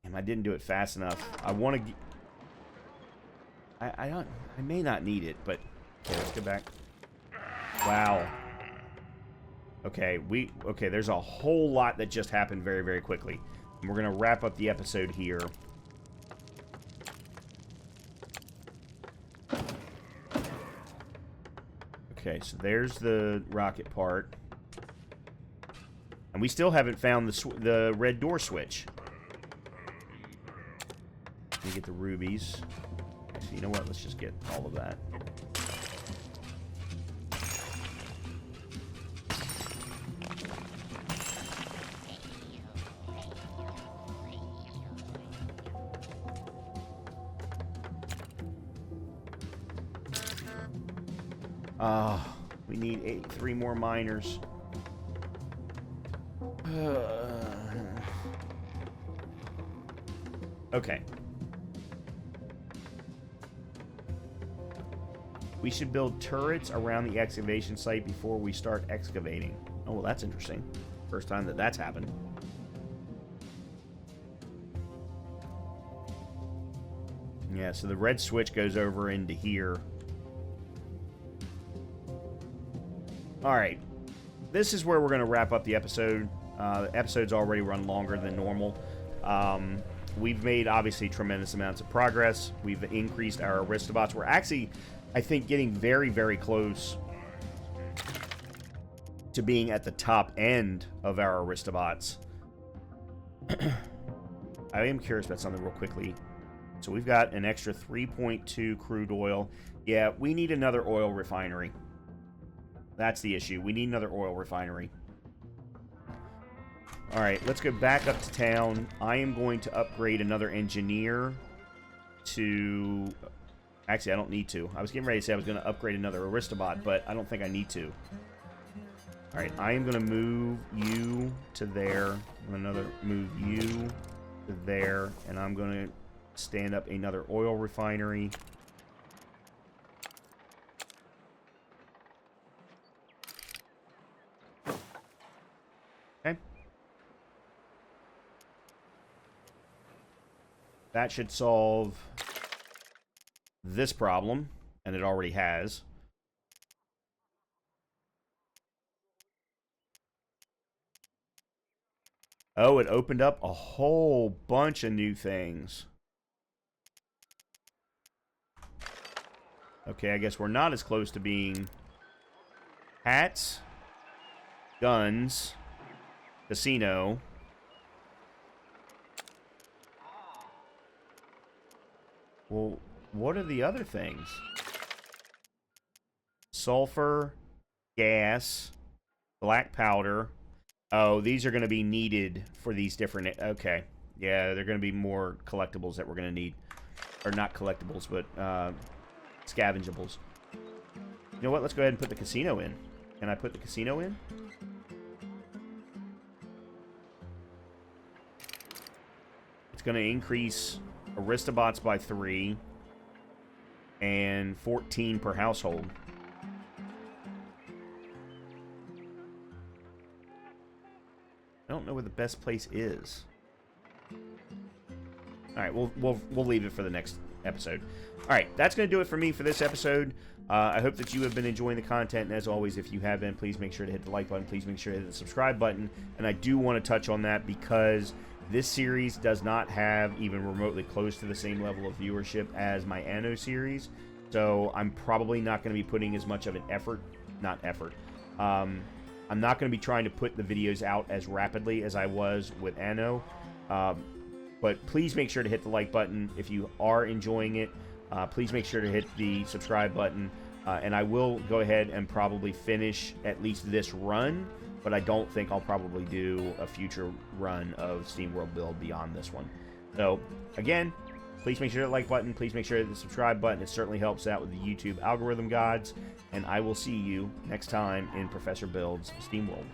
Damn, I didn't do it fast enough. I want to... I may not need it, but okay, let's go back. Wow. Okay, there's a whole lot that just happened very, very quickly. And we're gonna wrap up the episode here. Okay, so there's the rocket part. And we still haven't found the red door switch. Let me get the rubies. So you know what? Let's just get all of that. We need 3 more miners. Okay. We should build turrets around the excavation site before we start excavating. Oh, well, that's interesting. First time that that's happened. Yeah, so the red switch goes over into here. Alright. This is where we're going to wrap up the episode. The episode's already run longer than normal. We've made, obviously, tremendous amounts of progress. We've increased our Aristobots. We're actually, I think, getting very, very close to being at the top end of our Aristobots. I am curious about something real quickly. So we've got an extra 3.2 crude oil. Yeah, we need another oil refinery. That's the issue. We need another oil refinery. Alright, let's go back up to town. I am going to upgrade another engineer to... Actually, I don't need to. I was getting ready to say I was going to upgrade another Aristobot, but I don't think I need to. Alright, I am going to move you to there. I'm going to move you to there. And I'm going to stand up another oil refinery. Okay. That should solve this problem, and it already has. Oh, it opened up a whole bunch of new things. Okay, I guess we're not as close to being hats, guns, casino. Well, what are the other things? Sulfur, gas, black powder. Oh, these are going to be needed for these different... Okay. Yeah, they're going to be more collectibles that we're going to need. Or not collectibles, but scavengeables. You know what? Let's go ahead and put the casino in. Can I put the casino in? It's going to increase Aristobots by 3 and 14 per household. I don't know where the best place is. All right, we'll leave it for the next episode. All right, that's going to do it for me for this episode. I hope that you have been enjoying the content, and as always, if you have been, please make sure to hit the like button. Please make sure to hit the subscribe button, and I do want to touch on that because this series does not have even remotely close to the same level of viewership as my Anno series, so I'm probably not going to be putting as much of an effort, I'm not going to be trying to put the videos out as rapidly as I was with Anno, but please make sure to hit the like button if you are enjoying it. Please make sure to hit the subscribe button, and I will go ahead and probably finish at least this run, but I don't think I'll probably do a future run of SteamWorld Build beyond this one. So, again, please make sure to hit the like button. Please make sure to hit the subscribe button. It certainly helps out with the YouTube algorithm gods. And I will see you next time in Professor Build's SteamWorld.